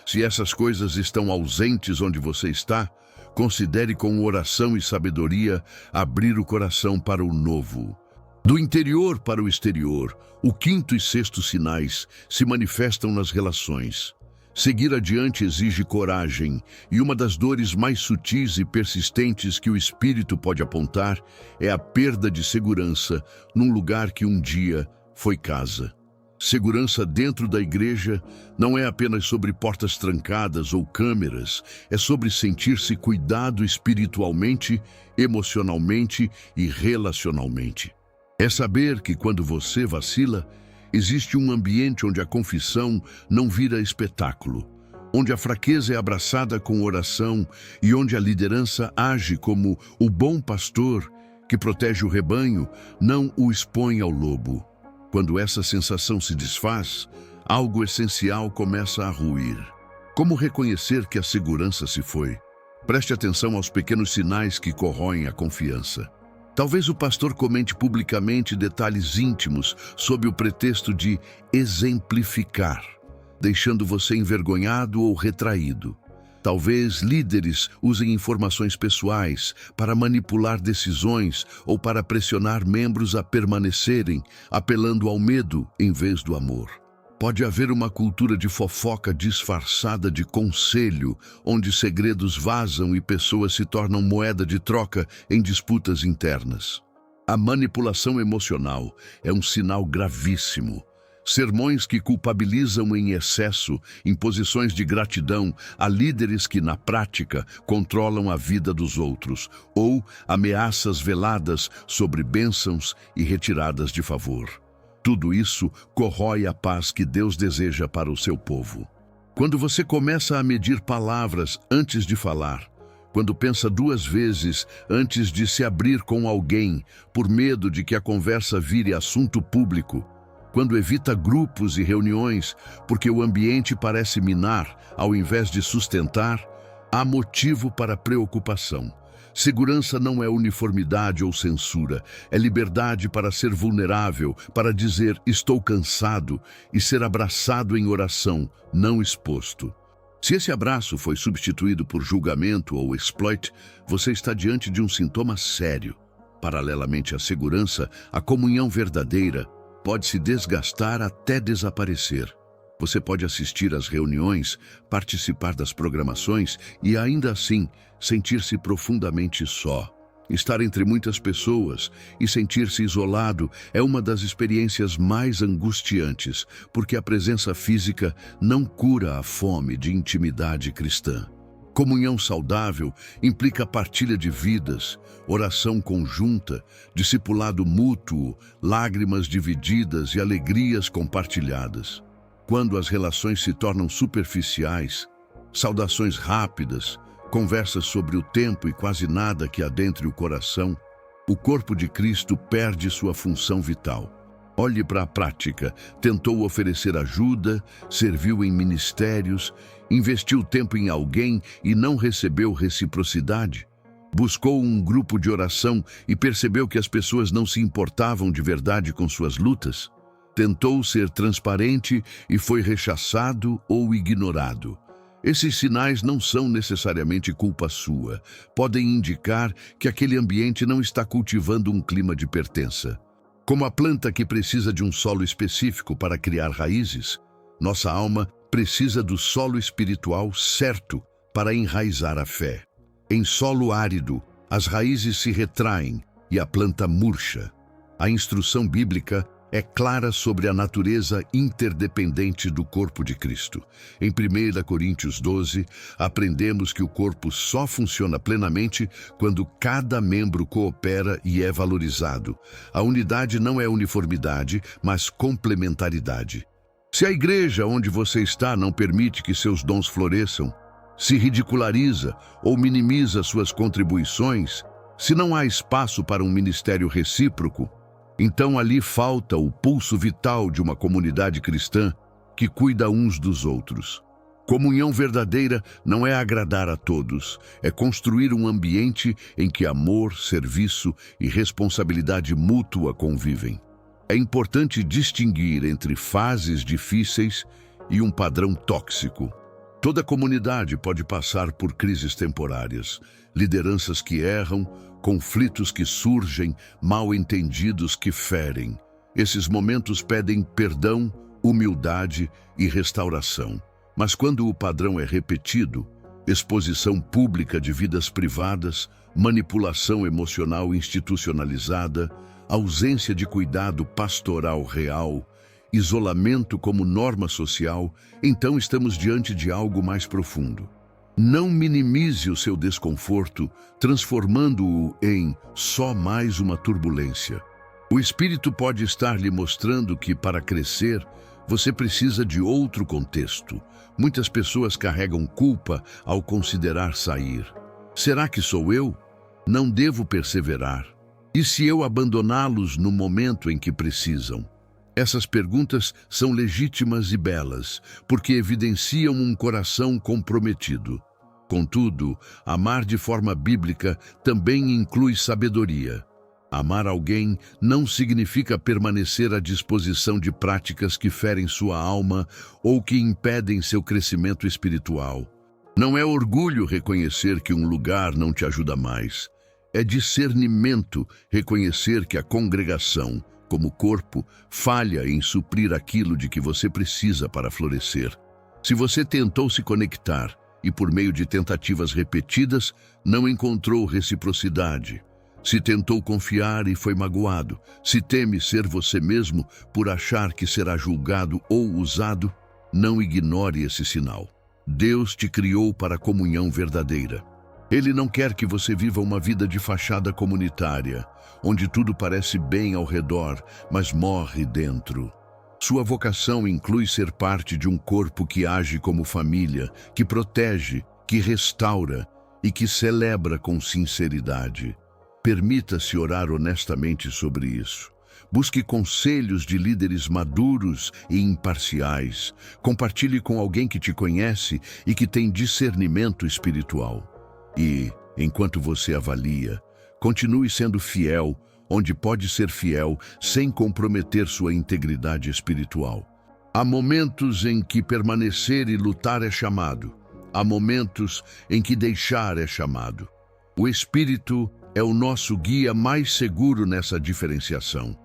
Se essas coisas estão ausentes onde você está, considere com oração e sabedoria abrir o coração para o novo. Do interior para o exterior, o quinto e sexto sinais se manifestam nas relações. Seguir adiante exige coragem, e uma das dores mais sutis e persistentes que o espírito pode apontar é a perda de segurança num lugar que um dia foi casa. Segurança dentro da igreja não é apenas sobre portas trancadas ou câmeras, é sobre sentir-se cuidado espiritualmente, emocionalmente e relacionalmente. É saber que quando você vacila, existe um ambiente onde a confissão não vira espetáculo, onde a fraqueza é abraçada com oração e onde a liderança age como o bom pastor que protege o rebanho, não o expõe ao lobo. Quando essa sensação se desfaz, algo essencial começa a ruir. Como reconhecer que a segurança se foi? Preste atenção aos pequenos sinais que corroem a confiança. Talvez o pastor comente publicamente detalhes íntimos sob o pretexto de exemplificar, deixando você envergonhado ou retraído. Talvez líderes usem informações pessoais para manipular decisões ou para pressionar membros a permanecerem, apelando ao medo em vez do amor. Pode haver uma cultura de fofoca disfarçada de conselho, onde segredos vazam e pessoas se tornam moeda de troca em disputas internas. A manipulação emocional é um sinal gravíssimo. Sermões que culpabilizam em excesso, imposições de gratidão a líderes que, na prática, controlam a vida dos outros, ou ameaças veladas sobre bênçãos e retiradas de favor. Tudo isso corrói a paz que Deus deseja para o seu povo. Quando você começa a medir palavras antes de falar, quando pensa duas vezes antes de se abrir com alguém, por medo de que a conversa vire assunto público, quando evita grupos e reuniões porque o ambiente parece minar ao invés de sustentar, há motivo para preocupação. Segurança não é uniformidade ou censura, é liberdade para ser vulnerável, para dizer estou cansado e ser abraçado em oração, não exposto. Se esse abraço foi substituído por julgamento ou exploit, você está diante de um sintoma sério. Paralelamente à segurança, a comunhão verdadeira pode se desgastar até desaparecer. Você pode assistir às reuniões, participar das programações e ainda assim sentir-se profundamente só. Estar entre muitas pessoas e sentir-se isolado é uma das experiências mais angustiantes, porque a presença física não cura a fome de intimidade cristã. Comunhão saudável implica partilha de vidas, oração conjunta, discipulado mútuo, lágrimas divididas e alegrias compartilhadas. Quando as relações se tornam superficiais, saudações rápidas, conversas sobre o tempo e quase nada que adentre o coração, o corpo de Cristo perde sua função vital. Olhe para a prática, tentou oferecer ajuda, serviu em ministérios, investiu tempo em alguém e não recebeu reciprocidade. Buscou um grupo de oração e percebeu que as pessoas não se importavam de verdade com suas lutas. Tentou ser transparente e foi rechaçado ou ignorado. Esses sinais não são necessariamente culpa sua. Podem indicar que aquele ambiente não está cultivando um clima de pertença. Como a planta que precisa de um solo específico para criar raízes, nossa alma precisa do solo espiritual certo para enraizar a fé. Em solo árido, as raízes se retraem e a planta murcha. A instrução bíblica é clara sobre a natureza interdependente do corpo de Cristo. Em 1 Coríntios 12, aprendemos que o corpo só funciona plenamente quando cada membro coopera e é valorizado. A unidade não é uniformidade, mas complementaridade. Se a igreja onde você está não permite que seus dons floresçam, se ridiculariza ou minimiza suas contribuições, se não há espaço para um ministério recíproco, então ali falta o pulso vital de uma comunidade cristã que cuida uns dos outros. Comunhão verdadeira não é agradar a todos, é construir um ambiente em que amor, serviço e responsabilidade mútua convivem. É importante distinguir entre fases difíceis e um padrão tóxico. Toda comunidade pode passar por crises temporárias, lideranças que erram, conflitos que surgem, mal-entendidos que ferem. Esses momentos pedem perdão, humildade e restauração. Mas quando o padrão é repetido, exposição pública de vidas privadas, manipulação emocional institucionalizada, ausência de cuidado pastoral real, isolamento como norma social, então estamos diante de algo mais profundo. Não minimize o seu desconforto, transformando-o em só mais uma turbulência. O Espírito pode estar lhe mostrando que, para crescer, você precisa de outro contexto. Muitas pessoas carregam culpa ao considerar sair. Será que sou eu? Não devo perseverar? E se eu abandoná-los no momento em que precisam? Essas perguntas são legítimas e belas, porque evidenciam um coração comprometido. Contudo, amar de forma bíblica também inclui sabedoria. Amar alguém não significa permanecer à disposição de práticas que ferem sua alma ou que impedem seu crescimento espiritual. Não é orgulho reconhecer que um lugar não te ajuda mais. É discernimento reconhecer que a congregação, como corpo, falha em suprir aquilo de que você precisa para florescer. Se você tentou se conectar e, por meio de tentativas repetidas, não encontrou reciprocidade, se tentou confiar e foi magoado, se teme ser você mesmo por achar que será julgado ou usado, não ignore esse sinal. Deus te criou para a comunhão verdadeira. Ele não quer que você viva uma vida de fachada comunitária, onde tudo parece bem ao redor, mas morre dentro. Sua vocação inclui ser parte de um corpo que age como família, que protege, que restaura e que celebra com sinceridade. Permita-se orar honestamente sobre isso. Busque conselhos de líderes maduros e imparciais. Compartilhe com alguém que te conhece e que tem discernimento espiritual. E, enquanto você avalia, continue sendo fiel, onde pode ser fiel sem comprometer sua integridade espiritual. Há momentos em que permanecer e lutar é chamado. Há momentos em que deixar é chamado. O Espírito é o nosso guia mais seguro nessa diferenciação.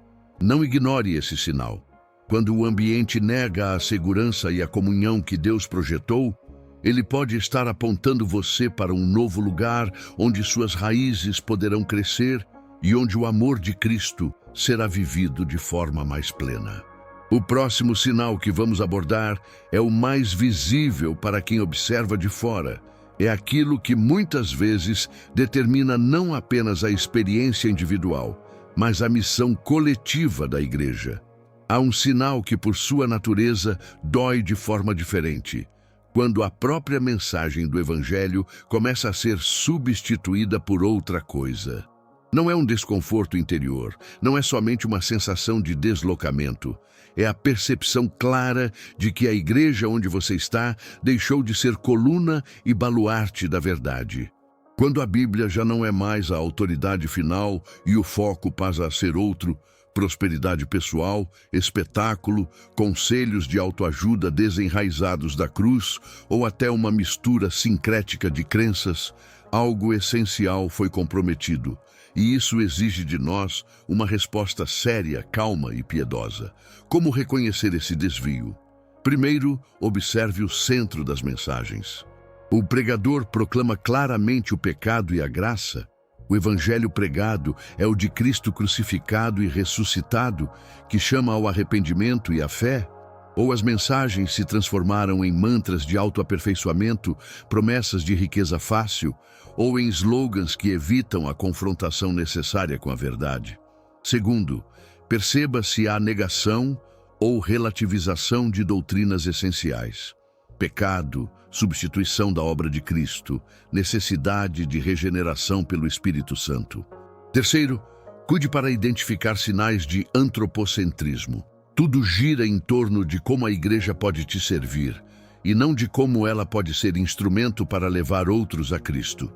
Não ignore esse sinal. Quando o ambiente nega a segurança e a comunhão que Deus projetou, ele pode estar apontando você para um novo lugar onde suas raízes poderão crescer e onde o amor de Cristo será vivido de forma mais plena. O próximo sinal que vamos abordar é o mais visível para quem observa de fora. É aquilo que muitas vezes determina não apenas a experiência individual, mas a missão coletiva da igreja. Há um sinal que, por sua natureza, dói de forma diferente. Quando a própria mensagem do Evangelho começa a ser substituída por outra coisa. Não é um desconforto interior, não é somente uma sensação de deslocamento. É a percepção clara de que a igreja onde você está deixou de ser coluna e baluarte da verdade. Quando a Bíblia já não é mais a autoridade final e o foco passa a ser outro, prosperidade pessoal, espetáculo, conselhos de autoajuda desenraizados da cruz ou até uma mistura sincrética de crenças, algo essencial foi comprometido. E isso exige de nós uma resposta séria, calma e piedosa. Como reconhecer esse desvio? Primeiro, observe o centro das mensagens. O pregador proclama claramente o pecado e a graça, O evangelho pregado é o de Cristo crucificado e ressuscitado, que chama ao arrependimento e à fé? Ou as mensagens se transformaram em mantras de autoaperfeiçoamento, promessas de riqueza fácil, ou em slogans que evitam a confrontação necessária com a verdade? Segundo, perceba se há negação ou relativização de doutrinas essenciais. Pecado, substituição da obra de Cristo, necessidade de regeneração pelo Espírito Santo. Terceiro, cuide para identificar sinais de antropocentrismo. Tudo gira em torno de como a igreja pode te servir, e não de como ela pode ser instrumento para levar outros a Cristo.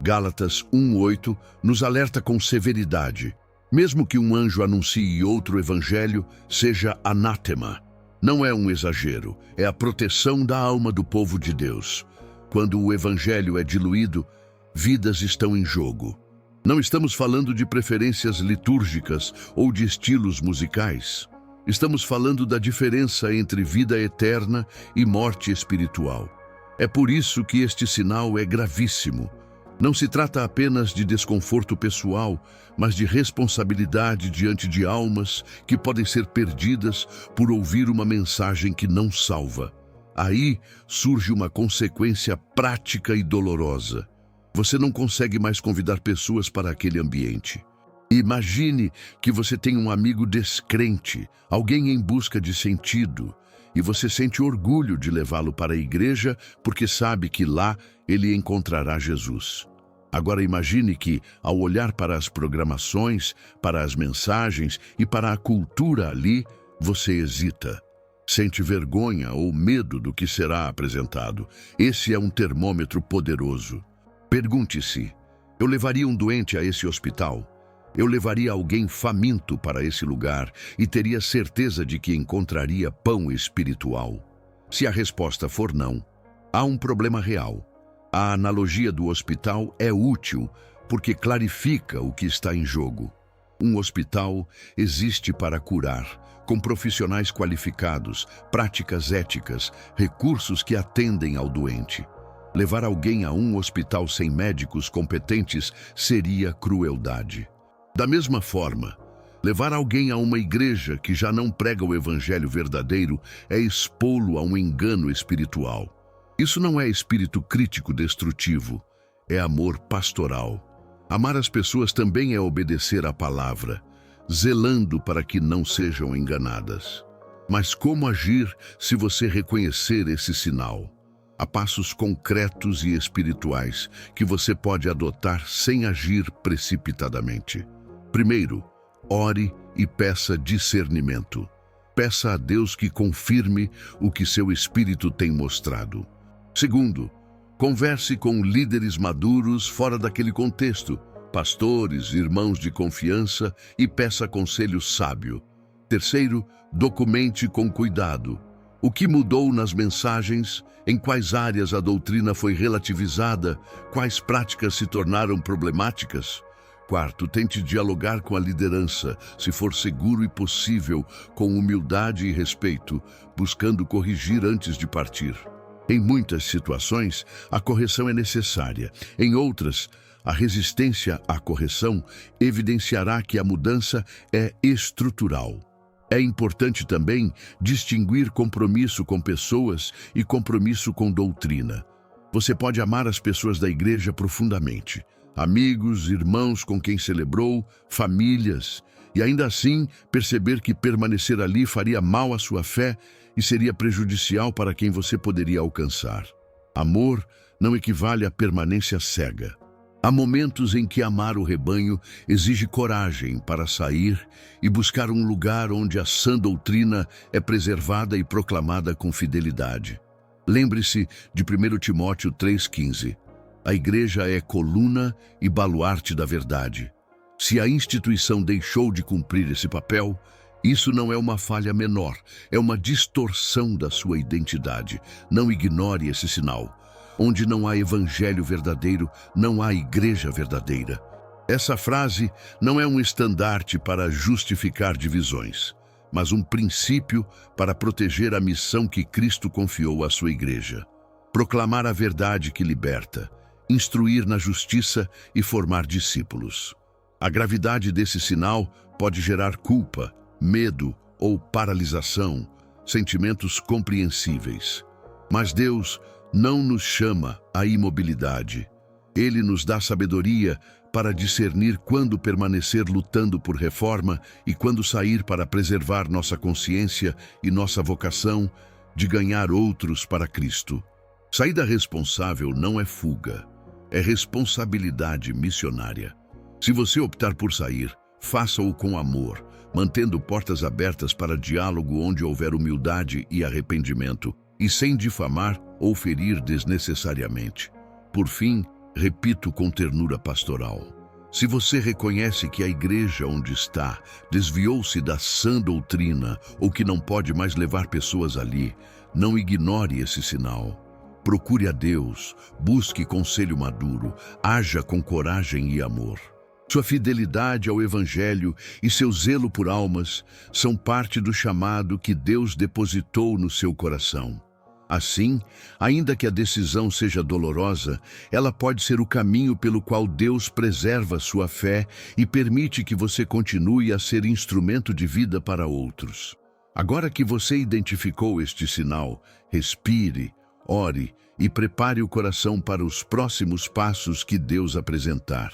Gálatas 1:8 nos alerta com severidade. Mesmo que um anjo anuncie outro evangelho, seja anátema. Não é um exagero, é a proteção da alma do povo de Deus. Quando o evangelho é diluído, vidas estão em jogo. Não estamos falando de preferências litúrgicas ou de estilos musicais. Estamos falando da diferença entre vida eterna e morte espiritual. É por isso que este sinal é gravíssimo. Não se trata apenas de desconforto pessoal, mas de responsabilidade diante de almas que podem ser perdidas por ouvir uma mensagem que não salva. Aí surge uma consequência prática e dolorosa. Você não consegue mais convidar pessoas para aquele ambiente. Imagine que você tem um amigo descrente, alguém em busca de sentido, e você sente orgulho de levá-lo para a igreja porque sabe que lá ele encontrará Jesus. Agora imagine que, ao olhar para as programações, para as mensagens e para a cultura ali, você hesita. Sente vergonha ou medo do que será apresentado. Esse é um termômetro poderoso. Pergunte-se: eu levaria um doente a esse hospital? Eu levaria alguém faminto para esse lugar e teria certeza de que encontraria pão espiritual? Se a resposta for não, há um problema real. A analogia do hospital é útil porque clarifica o que está em jogo. Um hospital existe para curar, com profissionais qualificados, práticas éticas, recursos que atendem ao doente. Levar alguém a um hospital sem médicos competentes seria crueldade. Da mesma forma, levar alguém a uma igreja que já não prega o evangelho verdadeiro é expô-lo a um engano espiritual. Isso não é espírito crítico destrutivo, é amor pastoral. Amar as pessoas também é obedecer à palavra, zelando para que não sejam enganadas. Mas como agir se você reconhecer esse sinal? Há passos concretos e espirituais que você pode adotar sem agir precipitadamente. Primeiro, ore e peça discernimento. Peça a Deus que confirme o que seu espírito tem mostrado. Segundo, converse com líderes maduros fora daquele contexto, pastores, irmãos de confiança, e peça conselho sábio. Terceiro, documente com cuidado. O que mudou nas mensagens? Em quais áreas a doutrina foi relativizada? Quais práticas se tornaram problemáticas? Quarto, tente dialogar com a liderança, se for seguro e possível, com humildade e respeito, buscando corrigir antes de partir. Em muitas situações, a correção é necessária. Em outras, a resistência à correção evidenciará que a mudança é estrutural. É importante também distinguir compromisso com pessoas e compromisso com doutrina. Você pode amar as pessoas da igreja profundamente, amigos, irmãos com quem celebrou, famílias, e ainda assim perceber que permanecer ali faria mal à sua fé e seria prejudicial para quem você poderia alcançar. Amor não equivale à permanência cega. Há momentos em que amar o rebanho exige coragem para sair e buscar um lugar onde a sã doutrina é preservada e proclamada com fidelidade. Lembre-se de 1 Timóteo 3,15. A igreja é coluna e baluarte da verdade. Se a instituição deixou de cumprir esse papel, isso não é uma falha menor, é uma distorção da sua identidade. Não ignore esse sinal. Onde não há evangelho verdadeiro, não há igreja verdadeira. Essa frase não é um estandarte para justificar divisões, mas um princípio para proteger a missão que Cristo confiou à sua igreja. Proclamar a verdade que liberta, instruir na justiça e formar discípulos. A gravidade desse sinal pode gerar culpa, medo ou paralisação, sentimentos compreensíveis. Mas Deus não nos chama à imobilidade. Ele nos dá sabedoria para discernir quando permanecer lutando por reforma e quando sair para preservar nossa consciência e nossa vocação de ganhar outros para Cristo. Saída responsável não é fuga, é responsabilidade missionária. Se você optar por sair, faça-o com amor, mantendo portas abertas para diálogo onde houver humildade e arrependimento, e sem difamar ou ferir desnecessariamente. Por fim, repito com ternura pastoral: se você reconhece que a igreja onde está desviou-se da sã doutrina ou que não pode mais levar pessoas ali, não ignore esse sinal. Procure a Deus, busque conselho maduro, haja com coragem e amor. Sua fidelidade ao Evangelho e seu zelo por almas são parte do chamado que Deus depositou no seu coração. Assim, ainda que a decisão seja dolorosa, ela pode ser o caminho pelo qual Deus preserva sua fé e permite que você continue a ser instrumento de vida para outros. Agora que você identificou este sinal, respire, ore e prepare o coração para os próximos passos que Deus apresentar.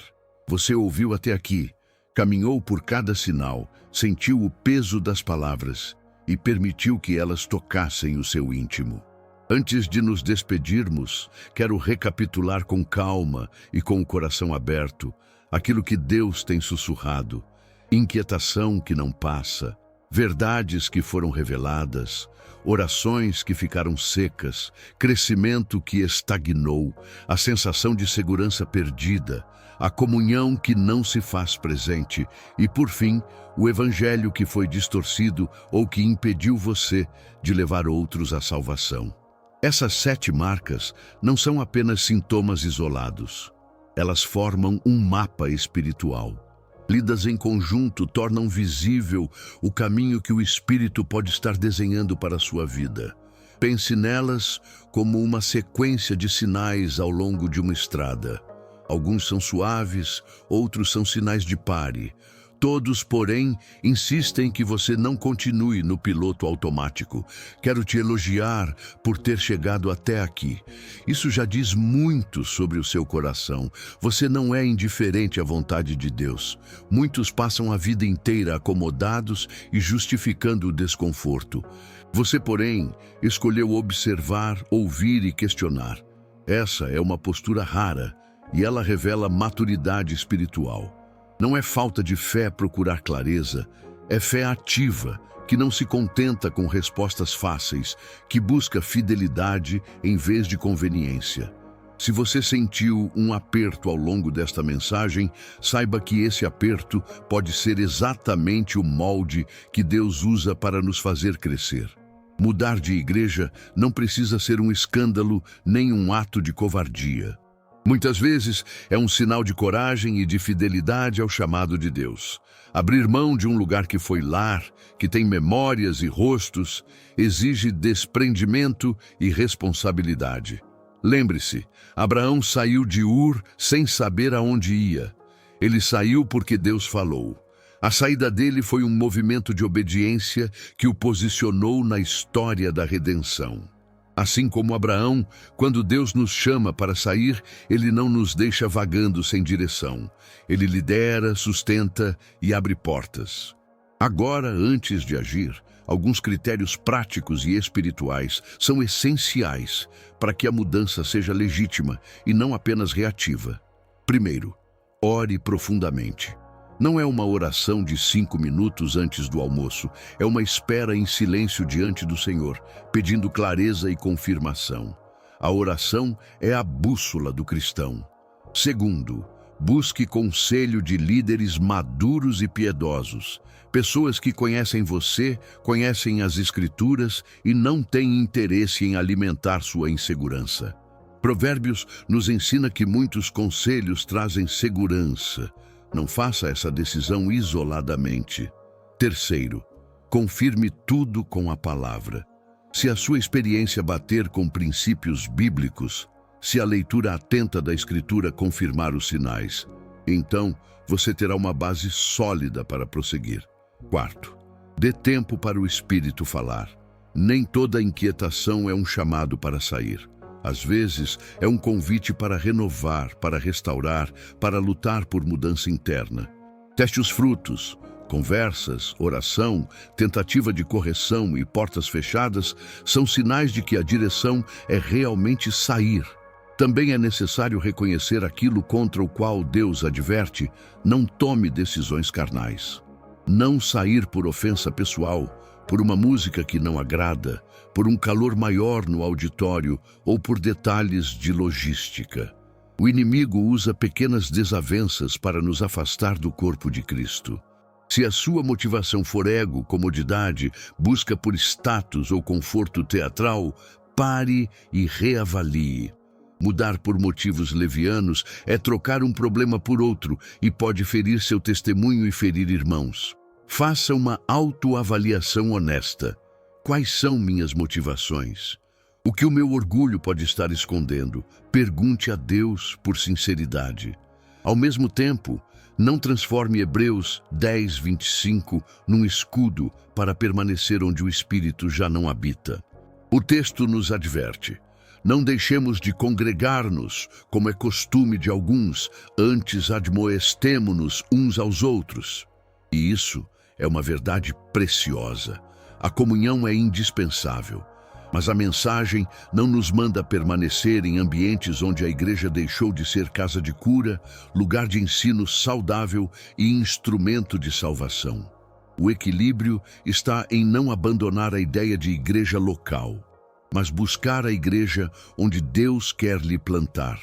Você ouviu até aqui, caminhou por cada sinal, sentiu o peso das palavras e permitiu que elas tocassem o seu íntimo. Antes de nos despedirmos, quero recapitular com calma e com o coração aberto aquilo que Deus tem sussurrado: inquietação que não passa, verdades que foram reveladas, orações que ficaram secas, crescimento que estagnou, a sensação de segurança perdida, a comunhão que não se faz presente e, por fim, o evangelho que foi distorcido ou que impediu você de levar outros à salvação. Essas 7 marcas não são apenas sintomas isolados. Elas formam um mapa espiritual. Lidas em conjunto, tornam visível o caminho que o Espírito pode estar desenhando para a sua vida. Pense nelas como uma sequência de sinais ao longo de uma estrada. Alguns são suaves, outros são sinais de pare. Todos, porém, insistem que você não continue no piloto automático. Quero te elogiar por ter chegado até aqui. Isso já diz muito sobre o seu coração. Você não é indiferente à vontade de Deus. Muitos passam a vida inteira acomodados e justificando o desconforto. Você, porém, escolheu observar, ouvir e questionar. Essa é uma postura rara e ela revela maturidade espiritual. Não é falta de fé procurar clareza, é fé ativa, que não se contenta com respostas fáceis, que busca fidelidade em vez de conveniência. Se você sentiu um aperto ao longo desta mensagem, saiba que esse aperto pode ser exatamente o molde que Deus usa para nos fazer crescer. Mudar de igreja não precisa ser um escândalo nem um ato de covardia. Muitas vezes é um sinal de coragem e de fidelidade ao chamado de Deus. Abrir mão de um lugar que foi lar, que tem memórias e rostos, exige desprendimento e responsabilidade. Lembre-se, Abraão saiu de Ur sem saber aonde ia. Ele saiu porque Deus falou. A saída dele foi um movimento de obediência que o posicionou na história da redenção. Assim como Abraão, quando Deus nos chama para sair, Ele não nos deixa vagando sem direção. Ele lidera, sustenta e abre portas. Agora, antes de agir, alguns critérios práticos e espirituais são essenciais para que a mudança seja legítima e não apenas reativa. Primeiro, ore profundamente. Não é uma oração de 5 minutos antes do almoço, é uma espera em silêncio diante do Senhor, pedindo clareza e confirmação. A oração é a bússola do cristão. Segundo, busque conselho de líderes maduros e piedosos, pessoas que conhecem você, conhecem as Escrituras e não têm interesse em alimentar sua insegurança. Provérbios nos ensina que muitos conselhos trazem segurança. Não faça essa decisão isoladamente. Terceiro, confirme tudo com a palavra. Se a sua experiência bater com princípios bíblicos, se a leitura atenta da Escritura confirmar os sinais. Então, você terá uma base sólida para prosseguir. Quarto, dê tempo para o Espírito falar. Nem toda inquietação é um chamado para sair. Às vezes, é um convite para renovar, para restaurar, para lutar por mudança interna. Teste os frutos. Conversas, oração, tentativa de correção e portas fechadas são sinais de que a direção é realmente sair. Também é necessário reconhecer aquilo contra o qual Deus adverte: não tome decisões carnais. Não sair por ofensa pessoal, por uma música que não agrada, por um calor maior no auditório ou por detalhes de logística. O inimigo usa pequenas desavenças para nos afastar do corpo de Cristo. Se a sua motivação for ego, comodidade, busca por status ou conforto teatral, pare e reavalie. Mudar por motivos levianos é trocar um problema por outro e pode ferir seu testemunho e ferir irmãos. Faça uma autoavaliação honesta. Quais são minhas motivações? O que o meu orgulho pode estar escondendo? Pergunte a Deus por sinceridade. Ao mesmo tempo, não transforme Hebreus 10:25 num escudo para permanecer onde o Espírito já não habita. O texto nos adverte: não deixemos de congregar-nos, como é costume de alguns, antes admoestemo-nos uns aos outros. E isso é uma verdade preciosa. A comunhão é indispensável, mas a mensagem não nos manda permanecer em ambientes onde a igreja deixou de ser casa de cura, lugar de ensino saudável e instrumento de salvação. O equilíbrio está em não abandonar a ideia de igreja local, mas buscar a igreja onde Deus quer lhe plantar.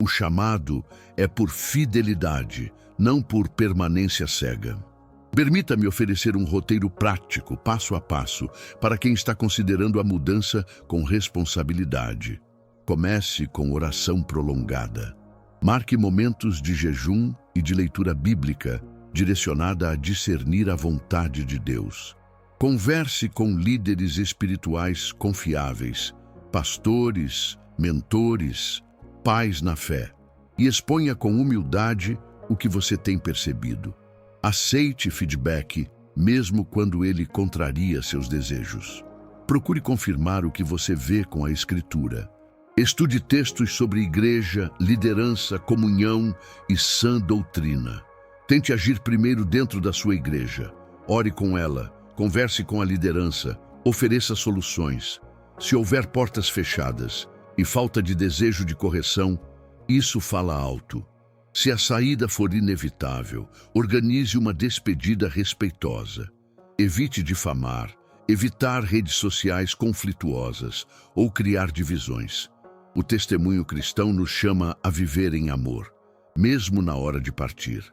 O chamado é por fidelidade, não por permanência cega. Permita-me oferecer um roteiro prático, passo a passo, para quem está considerando a mudança com responsabilidade. Comece com oração prolongada. Marque momentos de jejum e de leitura bíblica, direcionada a discernir a vontade de Deus. Converse com líderes espirituais confiáveis, pastores, mentores, pais na fé, e exponha com humildade o que você tem percebido. Aceite feedback, mesmo quando ele contraria seus desejos. Procure confirmar o que você vê com a Escritura. Estude textos sobre igreja, liderança, comunhão e sã doutrina. Tente agir primeiro dentro da sua igreja. Ore com ela, converse com a liderança, ofereça soluções. Se houver portas fechadas e falta de desejo de correção, isso fala alto. Se a saída for inevitável, organize uma despedida respeitosa. Evite difamar, evitar redes sociais conflituosas ou criar divisões. O testemunho cristão nos chama a viver em amor, mesmo na hora de partir.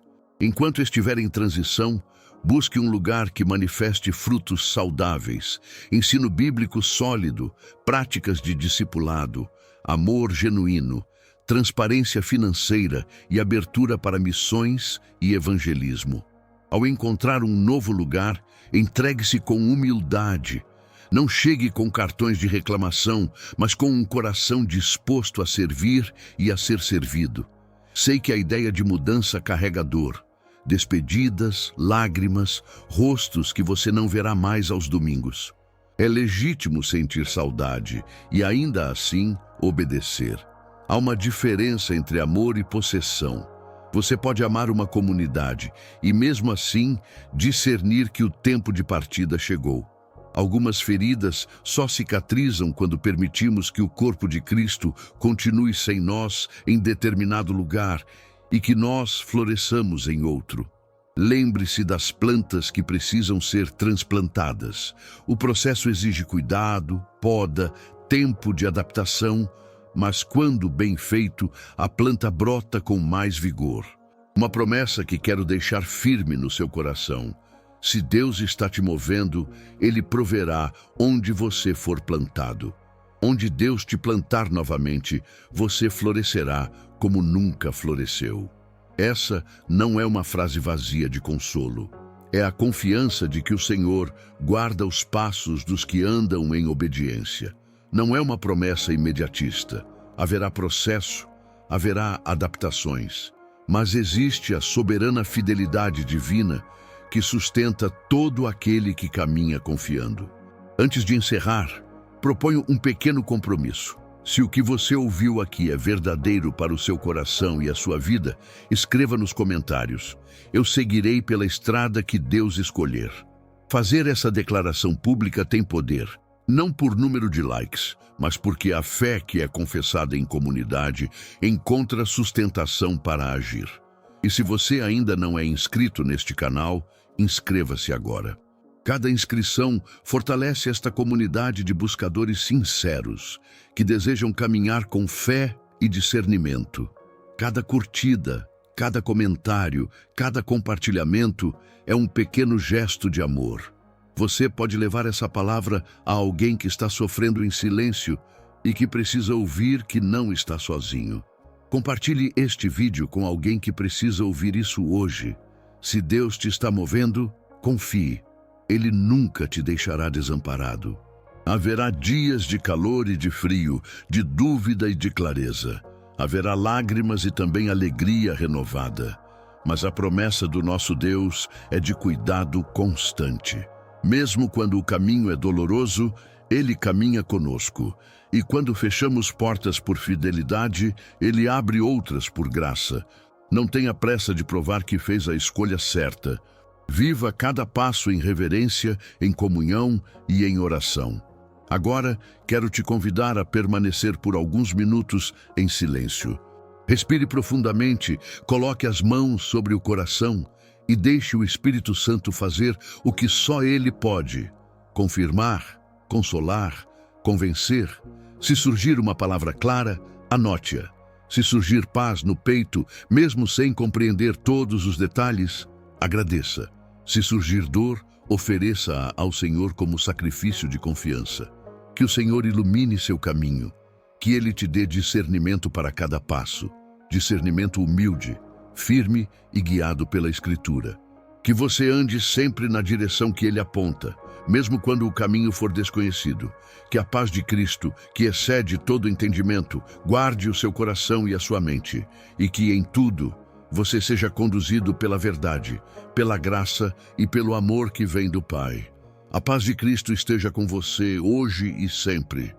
Enquanto estiver em transição, busque um lugar que manifeste frutos saudáveis, ensino bíblico sólido, práticas de discipulado, amor genuíno, transparência financeira e abertura para missões e evangelismo. Ao encontrar um novo lugar, entregue-se com humildade. Não chegue com cartões de reclamação, mas com um coração disposto a servir e a ser servido. Sei que a ideia de mudança carrega dor, despedidas, lágrimas, rostos que você não verá mais aos domingos. É legítimo sentir saudade e, ainda assim, obedecer. Há uma diferença entre amor e possessão. Você pode amar uma comunidade e, mesmo assim, discernir que o tempo de partida chegou. Algumas feridas só cicatrizam quando permitimos que o corpo de Cristo continue sem nós em determinado lugar e que nós floresçamos em outro. Lembre-se das plantas que precisam ser transplantadas. O processo exige cuidado, poda, tempo de adaptação, mas quando bem feito, a planta brota com mais vigor. Uma promessa que quero deixar firme no seu coração: se Deus está te movendo, Ele proverá onde você for plantado. Onde Deus te plantar novamente, você florescerá como nunca floresceu. Essa não é uma frase vazia de consolo. É a confiança de que o Senhor guarda os passos dos que andam em obediência. Não é uma promessa imediatista. haverá processo, haverá adaptações, mas existe a soberana fidelidade divina que sustenta todo aquele que caminha confiando. Antes de encerrar, proponho um pequeno compromisso. Se o que você ouviu aqui é verdadeiro para o seu coração e a sua vida, escreva nos comentários. Eu seguirei pela estrada que Deus escolher. Fazer essa declaração pública tem poder, não por número de likes, mas porque a fé que é confessada em comunidade encontra sustentação para agir. E se você ainda não é inscrito neste canal, inscreva-se agora. Cada inscrição fortalece esta comunidade de buscadores sinceros, que desejam caminhar com fé e discernimento. Cada curtida, cada comentário, cada compartilhamento é um pequeno gesto de amor. Você pode levar essa palavra a alguém que está sofrendo em silêncio e que precisa ouvir que não está sozinho. Compartilhe este vídeo com alguém que precisa ouvir isso hoje. Se Deus te está movendo, confie. Ele nunca te deixará desamparado. Haverá dias de calor e de frio, de dúvida e de clareza. Haverá lágrimas e também alegria renovada. Mas a promessa do nosso Deus é de cuidado constante. Mesmo quando o caminho é doloroso, Ele caminha conosco. E quando fechamos portas por fidelidade, Ele abre outras por graça. Não tenha pressa de provar que fez a escolha certa. Viva cada passo em reverência, em comunhão e em oração. Agora, quero te convidar a permanecer por alguns minutos em silêncio. Respire profundamente, coloque as mãos sobre o coração e deixe o Espírito Santo fazer o que só Ele pode: confirmar, consolar, convencer. Se surgir uma palavra clara, anote-a. Se surgir paz no peito, mesmo sem compreender todos os detalhes, agradeça. Se surgir dor, ofereça-a ao Senhor como sacrifício de confiança. Que o Senhor ilumine seu caminho, que Ele te dê discernimento para cada passo, discernimento humilde, firme e guiado pela Escritura. Que você ande sempre na direção que Ele aponta, mesmo quando o caminho for desconhecido. Que a paz de Cristo, que excede todo entendimento, guarde o seu coração e a sua mente, e que em tudo você seja conduzido pela verdade, pela graça e pelo amor que vem do Pai. A paz de Cristo esteja com você hoje e sempre.